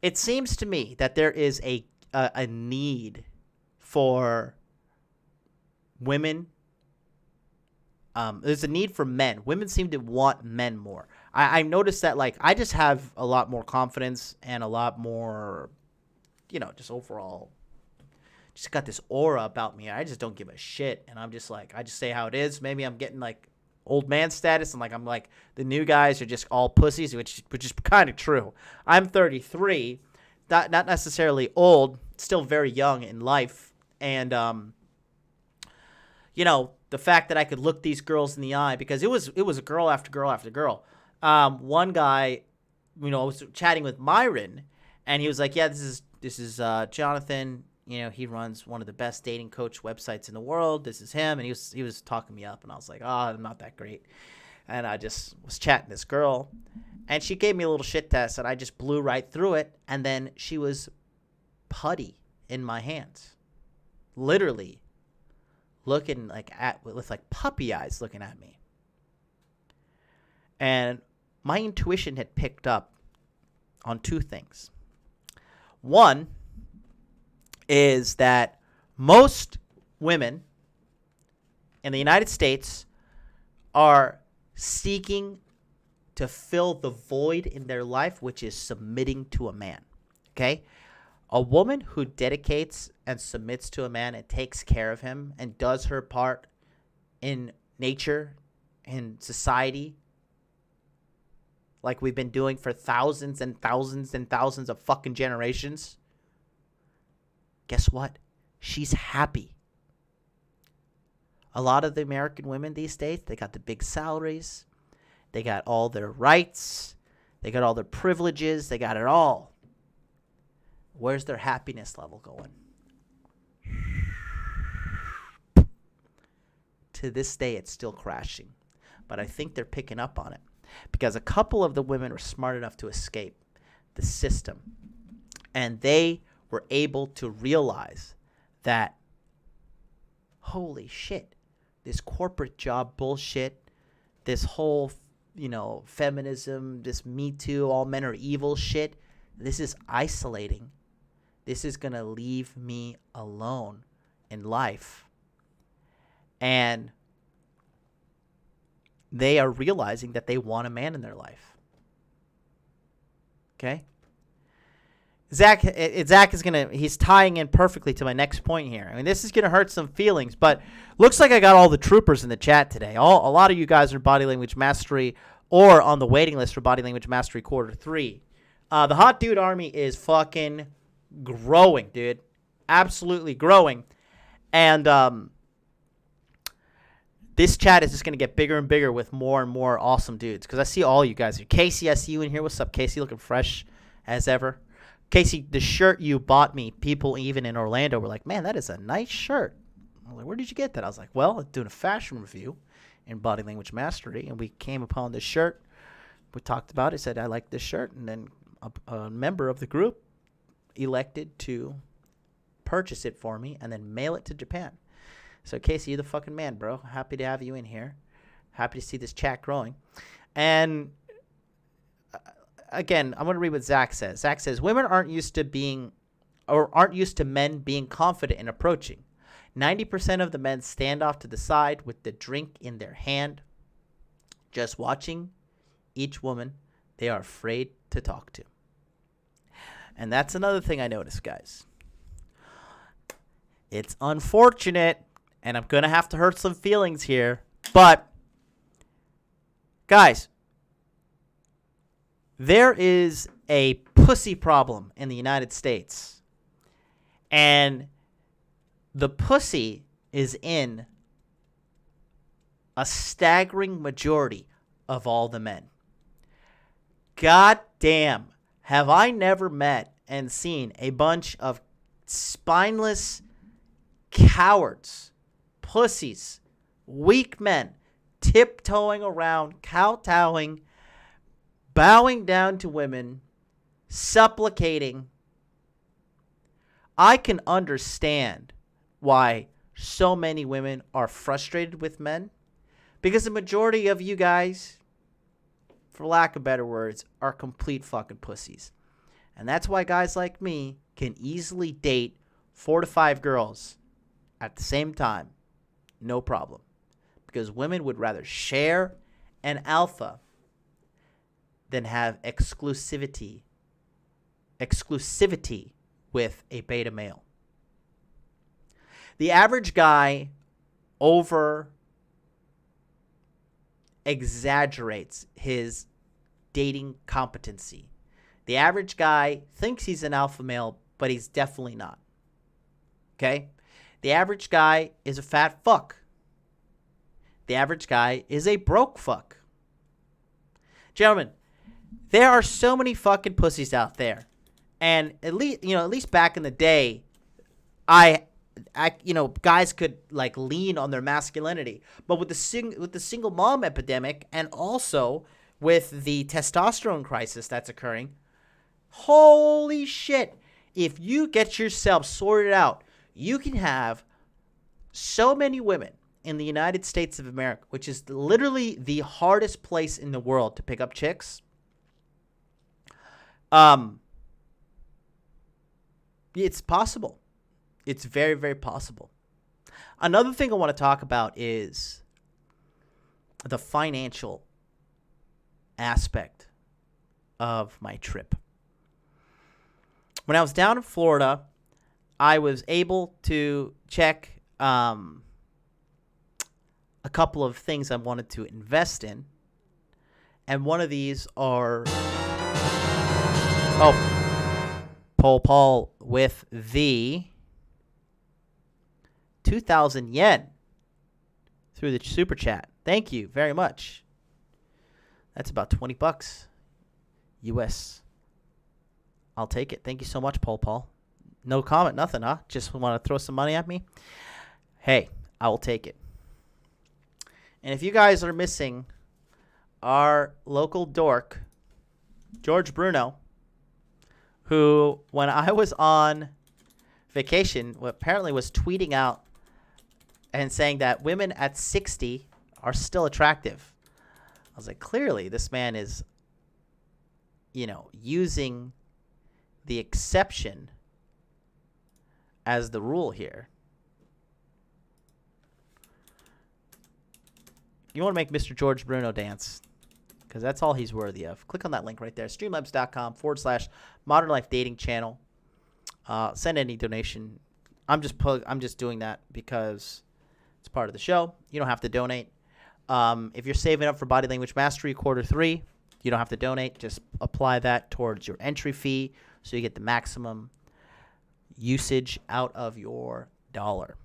Speaker 3: it seems to me that there is a need for women. There's a need for men. Women seem to want men more. I noticed that, like, I just have a lot more confidence and a lot more, you know, just overall, just got this aura about me. I just don't give a shit. And I'm just like, I just say how it is. Maybe I'm getting like old man status. And like, I'm like, the new guys are just all pussies, which is kind of true. I'm 33, not necessarily old, still very young in life. And, you know, the fact that I could look these girls in the eye, because it was a girl after girl after girl. One guy, you know, I was chatting with Myron, and he was like, yeah, this is Jonathan. You know, he runs one of the best dating coach websites in the world. This is him. And he was talking me up, and I was like, oh, I'm not that great. And I just was chatting this girl, and she gave me a little shit test, and I just blew right through it. And then she was putty in my hands, literally looking like with like puppy eyes looking at me. And my intuition had picked up on 2 things. One is that most women in the United States are seeking to fill the void in their life, which is submitting to a man. Okay? A woman who dedicates and submits to a man and takes care of him and does her part in nature, in society, like we've been doing for thousands and thousands and thousands of fucking generations, guess what? She's happy. A lot of the American women these days, they got the big salaries. They got all their rights. They got all their privileges. They got it all. Where's their happiness level going? To this day, it's still crashing. But I think they're picking up on it, because a couple of the women were smart enough to escape the system. And they were able to realize that, holy shit, this corporate job bullshit, this whole, feminism, this Me Too, all men are evil shit, this is isolating. This is going to leave me alone in life. And they are realizing that they want a man in their life. Okay? Zach is he's tying in perfectly to my next point here. I mean, this is going to hurt some feelings, but looks like I got all the troopers in the chat today. A lot of you guys are Body Language Mastery or on the waiting list for Body Language Mastery Quarter 3. The Hot Dude Army is fucking growing, dude. Absolutely growing. And this chat is just going to get bigger and bigger with more and more awesome dudes. Because I see all you guys here. Casey, I see you in here. What's up, Casey? Looking fresh as ever. Casey, the shirt you bought me, people even in Orlando were like, man, that is a nice shirt. I was like, where did you get that? I was like, well, I'm doing a fashion review in Body Language Mastery. And we came upon this shirt. We talked about it. Said, I like this shirt. And then a member of the group elected to purchase it for me and then mail it to Japan. So, Casey, you're the fucking man, bro. Happy to have you in here. Happy to see this chat growing. And again, I'm going to read what Zach says. Zach says, women aren't used to men being confident in approaching. 90% of the men stand off to the side with the drink in their hand, just watching each woman they are afraid to talk to. And that's another thing I noticed, guys. It's unfortunate, and I'm going to have to hurt some feelings here, but guys, there is a pussy problem in the United States, and the pussy is in a staggering majority of all the men. God damn, have I never met and seen a bunch of spineless cowards, pussies, weak men, tiptoeing around, kowtowing, bowing down to women, supplicating. I can understand why so many women are frustrated with men, because the majority of you guys, for lack of better words, are complete fucking pussies. And that's why guys like me can easily date 4 to 5 girls at the same time. No problem. Because women would rather share an alpha than have exclusivity with a beta male. The average guy over exaggerates his dating competency. The average guy thinks he's an alpha male, but he's definitely not. Okay? The average guy is a fat fuck. The average guy is a broke fuck. Gentlemen, there are so many fucking pussies out there. And at least back in the day, guys could like lean on their masculinity. But with the single mom epidemic, and also with the testosterone crisis that's occurring, holy shit. If you get yourself sorted out, you can have so many women in the United States of America, which is literally the hardest place in the world to pick up chicks. It's possible. It's very, very possible. Another thing I want to talk about is the financial aspect of my trip. When I was down in Florida, I was able to check a couple of things I wanted to invest in. And one of these are... Paul with the 2,000 yen through the super chat. Thank you very much. That's about $20 US. I'll take it. Thank you so much, Paul. No comment, nothing, huh? Just want to throw some money at me? Hey, I will take it. And if you guys are missing our local dork, George Bruno, who, when I was on vacation apparently was tweeting out and saying that women at 60 are still attractive. I was like, clearly this man is, using the exception as the rule here. You want to make Mr. George Bruno dance, because that's all he's worthy of. Click on that link right there, streamlabs.com/Modern Life Dating Channel. Send any donation. I'm just doing that because it's part of the show. You don't have to donate. If you're saving up for Body Language Mastery Q3, you don't have to donate. Just apply that towards your entry fee so you get the maximum usage out of your dollar.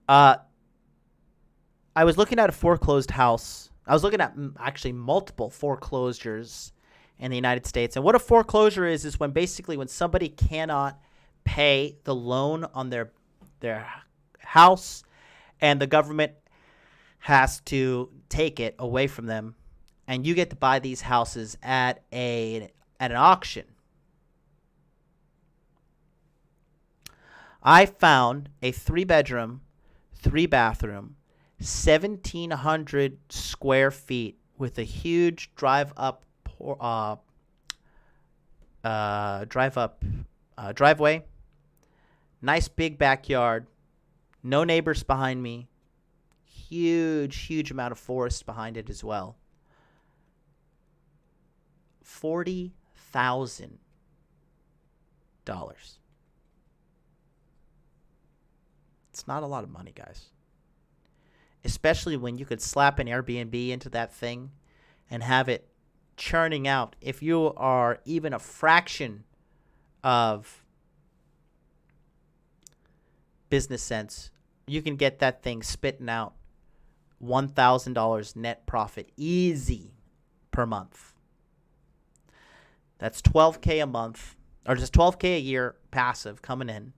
Speaker 3: I was looking at a foreclosed house. I was looking at actually multiple foreclosures in the United States. And what a foreclosure is when basically when somebody cannot pay the loan on their house and the government has to take it away from them, and you get to buy these houses at an auction. I found a 3-bedroom, 3-bathroom, 1,700 square feet with a huge driveway, nice big backyard, no neighbors behind me, huge amount of forest behind it as well. $40,000. It's not a lot of money, guys. Especially when you could slap an Airbnb into that thing and have it churning out. If you are even a fraction of business sense, you can get that thing spitting out $1,000 net profit easy per month. That's $12K a month, or just $12K a year passive coming in,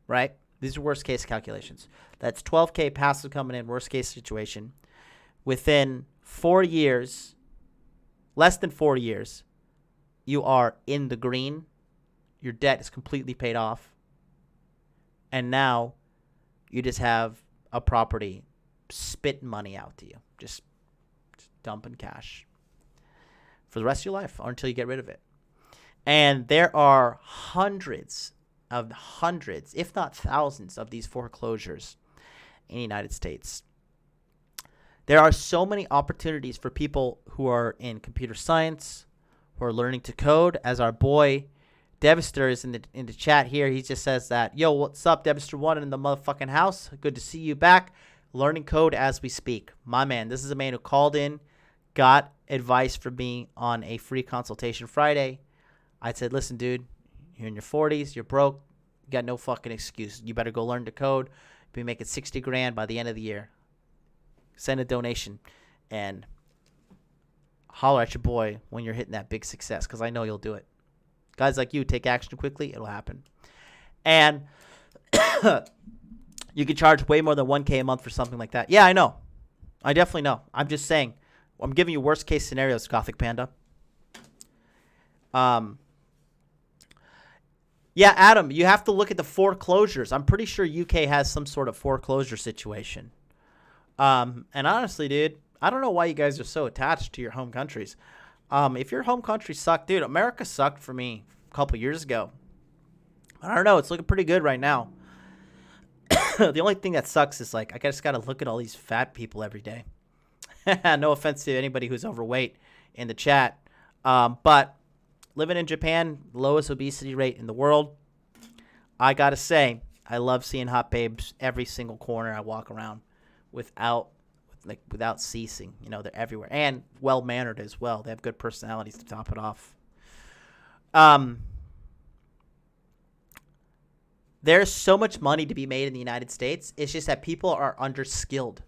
Speaker 3: right? These are worst case calculations. That's $12K passive coming in, worst case situation. Within 4 years, less than 4 years, you are in the green. Your debt is completely paid off. And now you just have a property spitting money out to you. Just dumping cash for the rest of your life or until you get rid of it. And there are hundreds, if not thousands, of these foreclosures in the United States. There are so many opportunities for people who are in computer science, who are learning to code. As our boy Devaster is in the chat here, he just says that, yo, what's up, Devaster1 in the motherfucking house? Good to see you back. Learning code as we speak. My man, this is a man who called in, got advice from me on a free consultation Friday. I said, listen, dude, you're in your 40s, you're broke, you got no fucking excuse. You better go learn to code. Be making $60,000 by the end of the year. Send a donation and holler at your boy when you're hitting that big success, because I know you'll do it. Guys like you take action quickly, it'll happen. And you can charge way more than $1K a month for something like that. Yeah, I know. I definitely know. I'm just saying. I'm giving you worst case scenarios, Gothic Panda. Yeah, Adam, you have to look at the foreclosures. I'm pretty sure UK has some sort of foreclosure situation. And honestly, dude, I don't know why you guys are so attached to your home countries. If your home country sucked, dude, America sucked for me a couple years ago. I don't know. It's looking pretty good right now. The only thing that sucks is, like, I just got to look at all these fat people every day. No offense to anybody who's overweight in the chat. But living in Japan, lowest obesity rate in the world. I got to say, I love seeing hot babes every single corner I walk around without ceasing. You know, they're everywhere. And well-mannered as well. They have good personalities to top it off. There's so much money to be made in the United States. It's just that people are underskilled,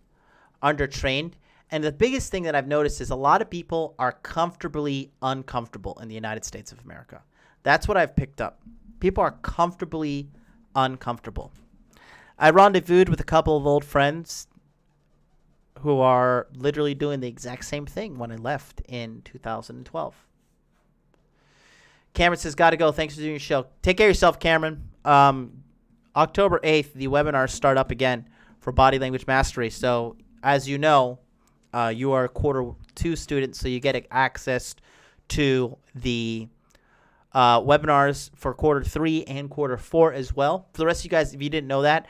Speaker 3: undertrained. And the biggest thing that I've noticed is a lot of people are comfortably uncomfortable in the United States of America. That's what I've picked up. People are comfortably uncomfortable. I rendezvoused with a couple of old friends who are literally doing the exact same thing when I left in 2012. Cameron says, gotta go. Thanks for doing your show. Take care of yourself, Cameron. October 8th, the webinars start up again for Body Language Mastery. So, as you know, you are a quarter 2 student, so you get access to the webinars for quarter 3 and quarter 4 as well. For the rest of you guys, if you didn't know that,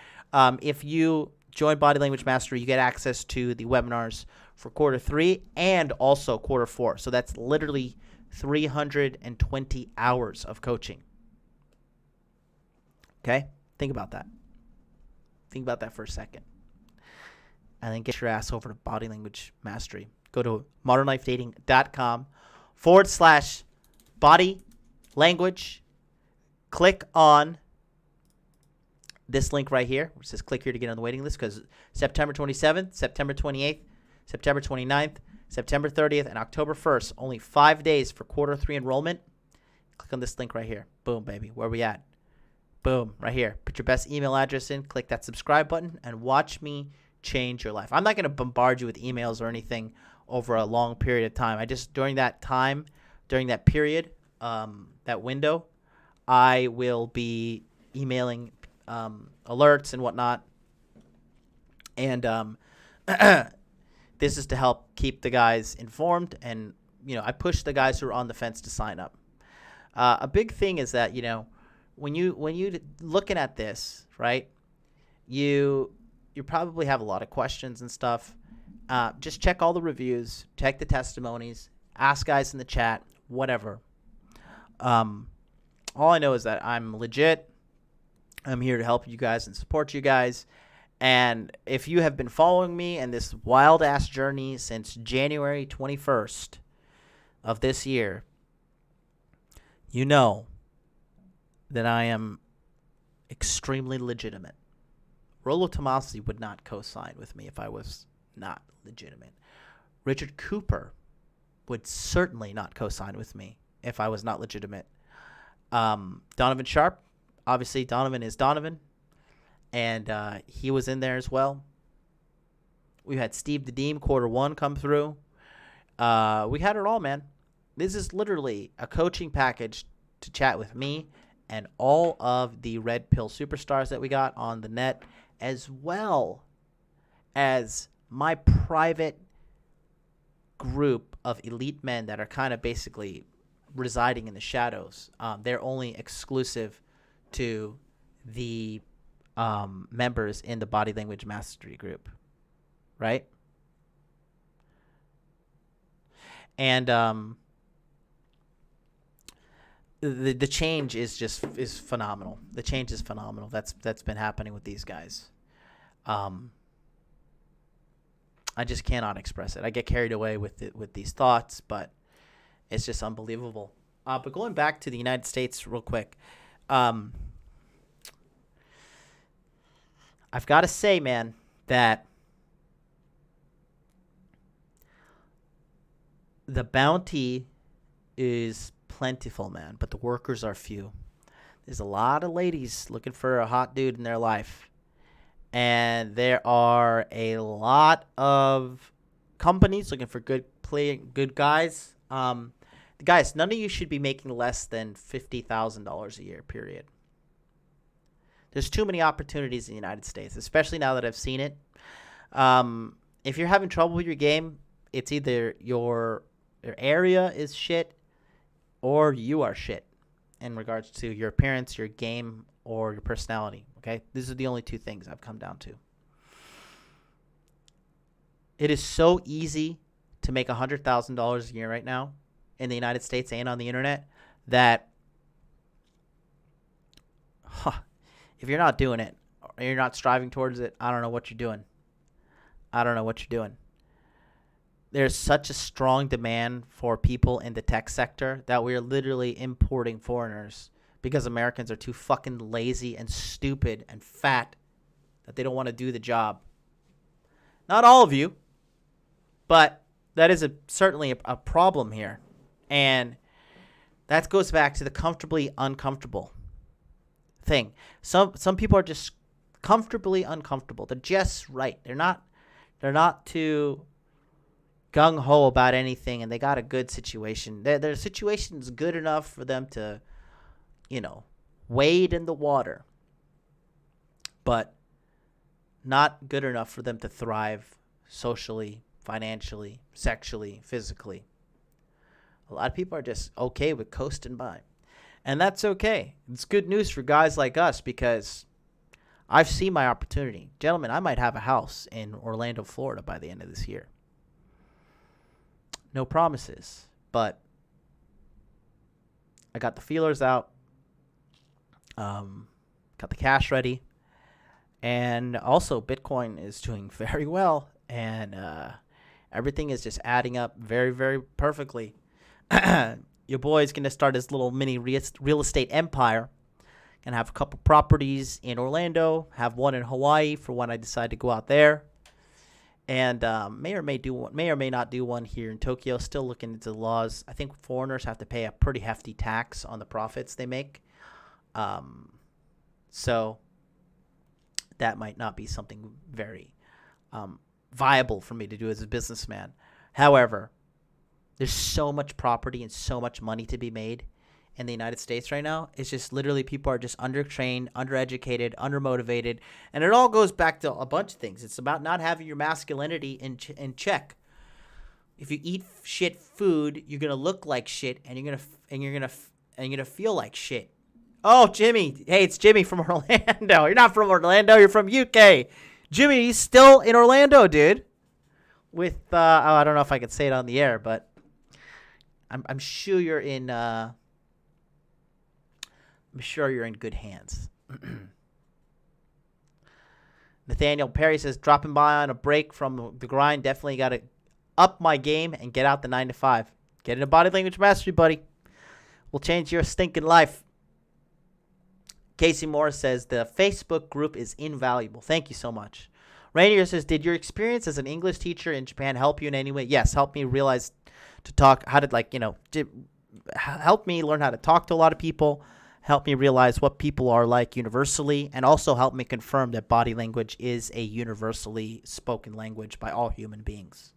Speaker 3: if you join Body Language Mastery, you get access to the webinars for quarter 3 and also quarter 4. So that's literally 320 hours of coaching. Okay? Think about that. Think about that for a second. And then get your ass over to Body Language Mastery. Go to modernlifedating.com/body language. Click on this link right here, which says click here to get on the waiting list, because September 27th, September 28th, September 29th, September 30th, and October 1st, only 5 days for quarter 3 enrollment. Click on this link right here. Boom, baby. Where we at? Boom, right here. Put your best email address in, click that subscribe button, and watch me change your life. I'm not going to bombard you with emails or anything over a long period of time. I just, during that time, during that period, that window, I will be emailing alerts and whatnot. And this is to help keep the guys informed. And, you know, I push the guys who are on the fence to sign up. A big thing is that, you know, when you looking at this, right, you probably have a lot of questions and stuff. Just check all the reviews, check the testimonies, ask guys in the chat, whatever. All I know is that I'm legit. I'm here to help you guys and support you guys. And if you have been following me in this wild-ass journey since January 21st of this year, you know that I am extremely legitimate. Rollo Tomasi would not co-sign with me if I was not legitimate. Richard Cooper would certainly not co-sign with me if I was not legitimate. Donovan Sharp, obviously Donovan is Donovan, and he was in there as well. We had Steve Dedeem, quarter 1, come through. We had it all, man. This is literally a coaching package to chat with me and all of the Red Pill superstars that we got on the net, as well as my private group of elite men that are kind of basically residing in the shadows. They're only exclusive to the members in the Body Language Mastery group, right? And the change is phenomenal. The change is phenomenal. That's been happening with these guys. I just cannot express it. I get carried away with these thoughts, but it's just unbelievable. But going back to the United States real quick, I've got to say, man, that the bounty is plentiful, man, but the workers are few. There's a lot of ladies looking for a hot dude in their life, and there are a lot of companies looking for good guys. Guys, none of you should be making less than $50,000 a year, period. There's too many opportunities in the United States, especially now that I've seen it. If you're having trouble with your game, it's either your area is shit or you are shit in regards to your appearance, your game, or your personality. Okay? These are the only two things I've come down to. It is so easy to make $100,000 a year right now in the United States and on the internet that if you're not doing it or you're not striving towards it, I don't know what you're doing. There's such a strong demand for people in the tech sector that we're literally importing foreigners because Americans are too fucking lazy and stupid and fat that they don't want to do the job. Not all of you, but that is certainly a problem here. And that goes back to the comfortably uncomfortable thing. Some people are just comfortably uncomfortable. They're just right. They're not too gung-ho about anything, and they got a good situation. Their situation's good enough for them to, wade in the water, but not good enough for them to thrive socially, financially, sexually, physically. A lot of people are just okay with coasting by, and that's okay. It's good news for guys like us because I've seen my opportunity. Gentlemen, I might have a house in Orlando, Florida by the end of this year. No promises, but I got the feelers out, got the cash ready, and also Bitcoin is doing very well, and everything is just adding up very, very perfectly. Your boy's going to start his little mini real estate empire. Going to have a couple properties in Orlando, have one in Hawaii for when I decide to go out there. And may or may not do one here in Tokyo. Still looking into the laws. I think foreigners have to pay a pretty hefty tax on the profits they make. So that might not be something very viable for me to do as a businessman. However, there's so much property and so much money to be made in the United States right now. It's just literally people are just undertrained, undereducated, undermotivated. And it all goes back to a bunch of things. It's about not having your masculinity in If you eat shit food, you're going to look like shit and you're going to feel like shit. Oh, Jimmy. Hey, it's Jimmy from Orlando. You're not from Orlando. You're from UK. Jimmy, he's still in Orlando, dude. With, I don't know if I could say it on the air, but I'm sure you're in, I'm sure you're in good hands. Nathaniel Perry says, dropping by on a break from the grind. Definitely got to up my game and get out the 9 to 5. Get into body language mastery, buddy. We'll change your stinking life. Casey Morris says, the Facebook group is invaluable. Thank you so much. Rainier says, did your experience as an English teacher in Japan help you in any way? Yes, help me realize to talk, how to help me learn how to talk to a lot of people, help me realize what people are like universally, and also help me confirm that body language is a universally spoken language by all human beings.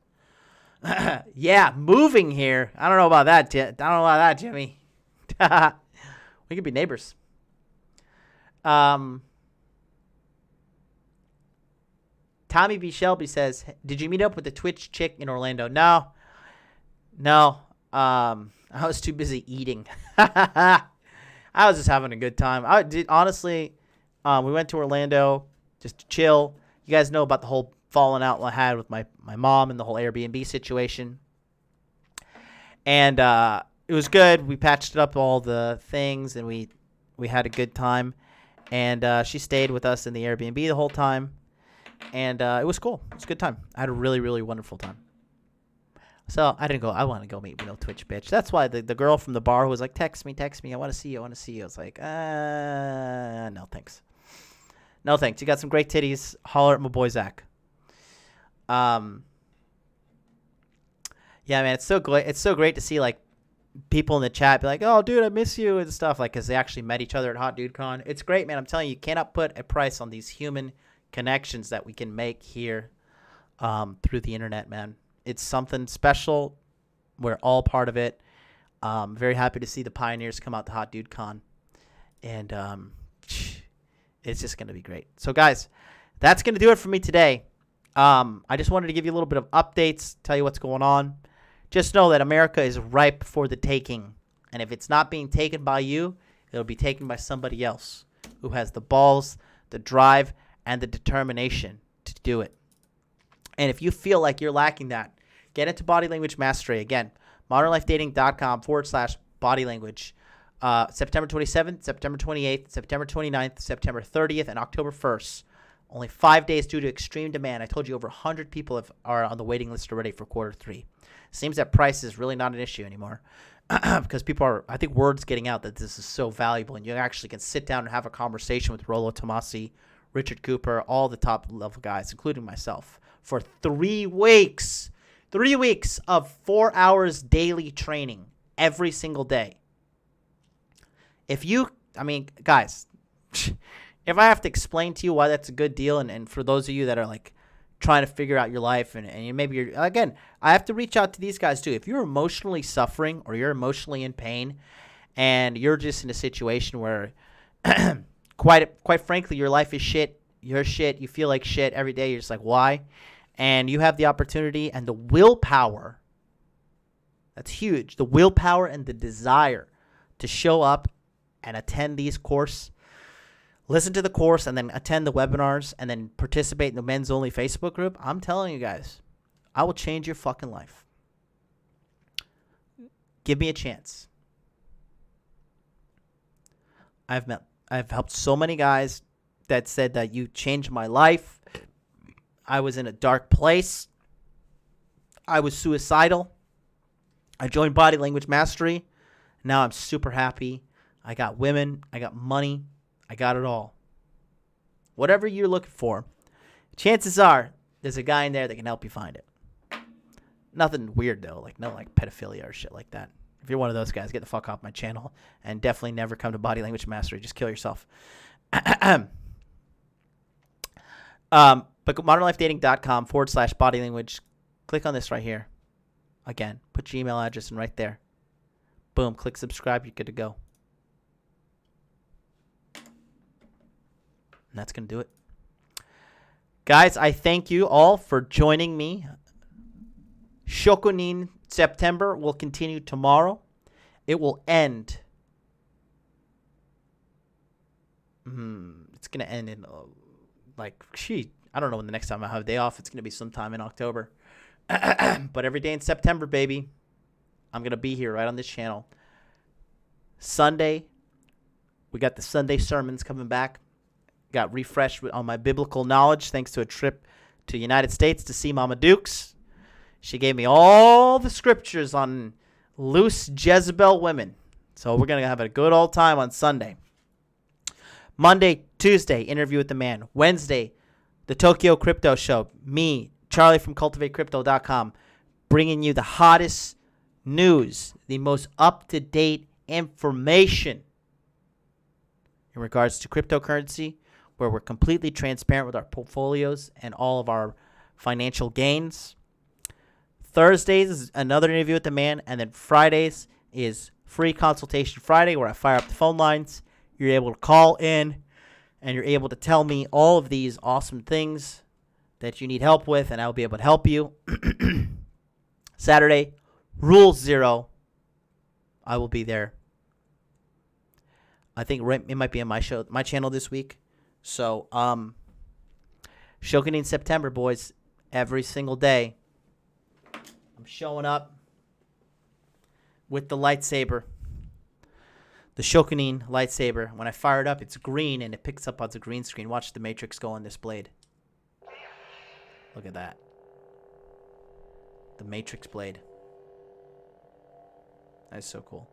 Speaker 3: Yeah, moving here. I don't know about that, Jimmy. We could be neighbors. Tommy B. Shelby says, did you meet up with the Twitch chick in Orlando? No. I was too busy eating. I was just having a good time. Honestly, we went to Orlando just to chill. You guys know about the whole falling out I had with my mom and the whole Airbnb situation. And it was good. We patched up all the things, and we had a good time. And she stayed with us in the Airbnb the whole time. And it was cool. It was a good time. I had a really, really wonderful time. So I didn't go. I want to go meet with no Twitch bitch. That's why the girl from the bar who was like, text me. I want to see you. I was like, no thanks. No thanks. You got some great titties. Holler at my boy Zach. Yeah, man, it's so great. It's so great to see like people in the chat be like, oh, dude, I miss you and stuff. Like, because they actually met each other at HotDudeCon. It's great, man. I'm telling you, you cannot put a price on these human connections that we can make here through the internet, man. It's something special. We're all part of it. Very happy to see the pioneers come out to HotDudeCon. And it's just going to be great. So, guys, that's going to do it for me today. I just wanted to give you a little bit of updates, tell you what's going on. Just know that America is ripe for the taking. And if it's not being taken by you, it'll be taken by somebody else who has the balls, the drive, and the determination to do it. And if you feel like you're lacking that, get into body language mastery. Again, modernlifedating.com/body language. September 27th, September 28th, September 29th, September 30th, and October 1st. Only 5 days due to extreme demand. I told you over 100 people are on the waiting list already for quarter 3. Seems that price is really not an issue anymore because people are, I think word's getting out that this is so valuable, and you actually can sit down and have a conversation with Rollo Tomasi, Richard Cooper, all the top level guys, including myself, for 3 weeks. 3 weeks of 4 hours daily training every single day. Guys, if I have to explain to you why that's a good deal, and for those of you that are like trying to figure out your life, and maybe you're, again, I have to reach out to these guys too. If you're emotionally suffering or you're emotionally in pain and you're just in a situation where quite frankly your life is shit, you're shit, you feel like shit every day, you're just like, why? And you have the opportunity and the willpower, that's huge, the willpower and the desire to show up and attend these courses, listen to the course, and then attend the webinars, and then participate in the men's only Facebook group, I'm telling you guys, I will change your fucking life. Give me a chance. I've helped so many guys that said that you changed my life. I was in a dark place. I was suicidal. I joined Body Language Mastery. Now I'm super happy. I got women. I got money. I got it all. Whatever you're looking for, chances are there's a guy in there that can help you find it. Nothing weird though, like no like pedophilia or shit like that. If you're one of those guys, get the fuck off my channel and definitely never come to Body Language Mastery. Just kill yourself. But modernlifedating.com/body language. Click on this right here. Again, put your email address in right there. Boom, click subscribe, you're good to go. And that's going to do it. Guys, I thank you all for joining me. Shokunin September will continue tomorrow. It will end. It's going to end in, I don't know when the next time I have a day off. It's going to be sometime in October. But every day in September, baby, I'm going to be here right on this channel. Sunday, we got the Sunday sermons coming back. Got refreshed on my biblical knowledge thanks to a trip to the United States to see Mama Dukes. She gave me all the scriptures on loose Jezebel women. So we're going to have a good old time on Sunday. Monday, Tuesday, interview with the man. Wednesday, the Tokyo Crypto Show. Me, Charlie from CultivateCrypto.com, bringing you the hottest news, the most up-to-date information in regards to cryptocurrency, where we're completely transparent with our portfolios and all of our financial gains. Thursdays is another interview with the man, and then Fridays is free consultation Friday, where I fire up the phone lines. You're able to call in, and you're able to tell me all of these awesome things that you need help with, and I'll be able to help you. Saturday, Rule 0. I will be there. I think it might be on my channel this week. So, Shokunin September, boys, every single day. I'm showing up with the lightsaber, the Shokunin lightsaber. When I fire it up, it's green, and it picks up on the green screen. Watch the Matrix go on this blade. Look at that. The Matrix blade. That's so cool.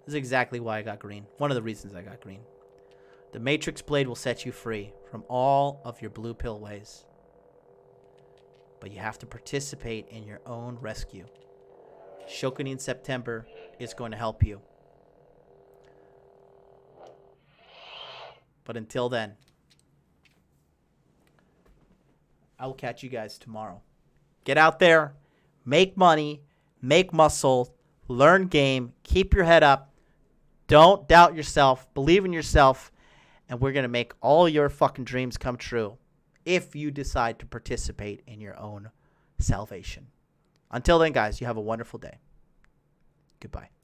Speaker 3: This is exactly why I got green. One of the reasons I got green. The Matrix blade will set you free from all of your blue pill ways. But you have to participate in your own rescue. Shokunin September is going to help you. But until then, I will catch you guys tomorrow. Get out there, make money, make muscle, learn game, keep your head up. Don't doubt yourself, believe in yourself, and we're going to make all your fucking dreams come true if you decide to participate in your own salvation. Until then, guys, you have a wonderful day. Goodbye.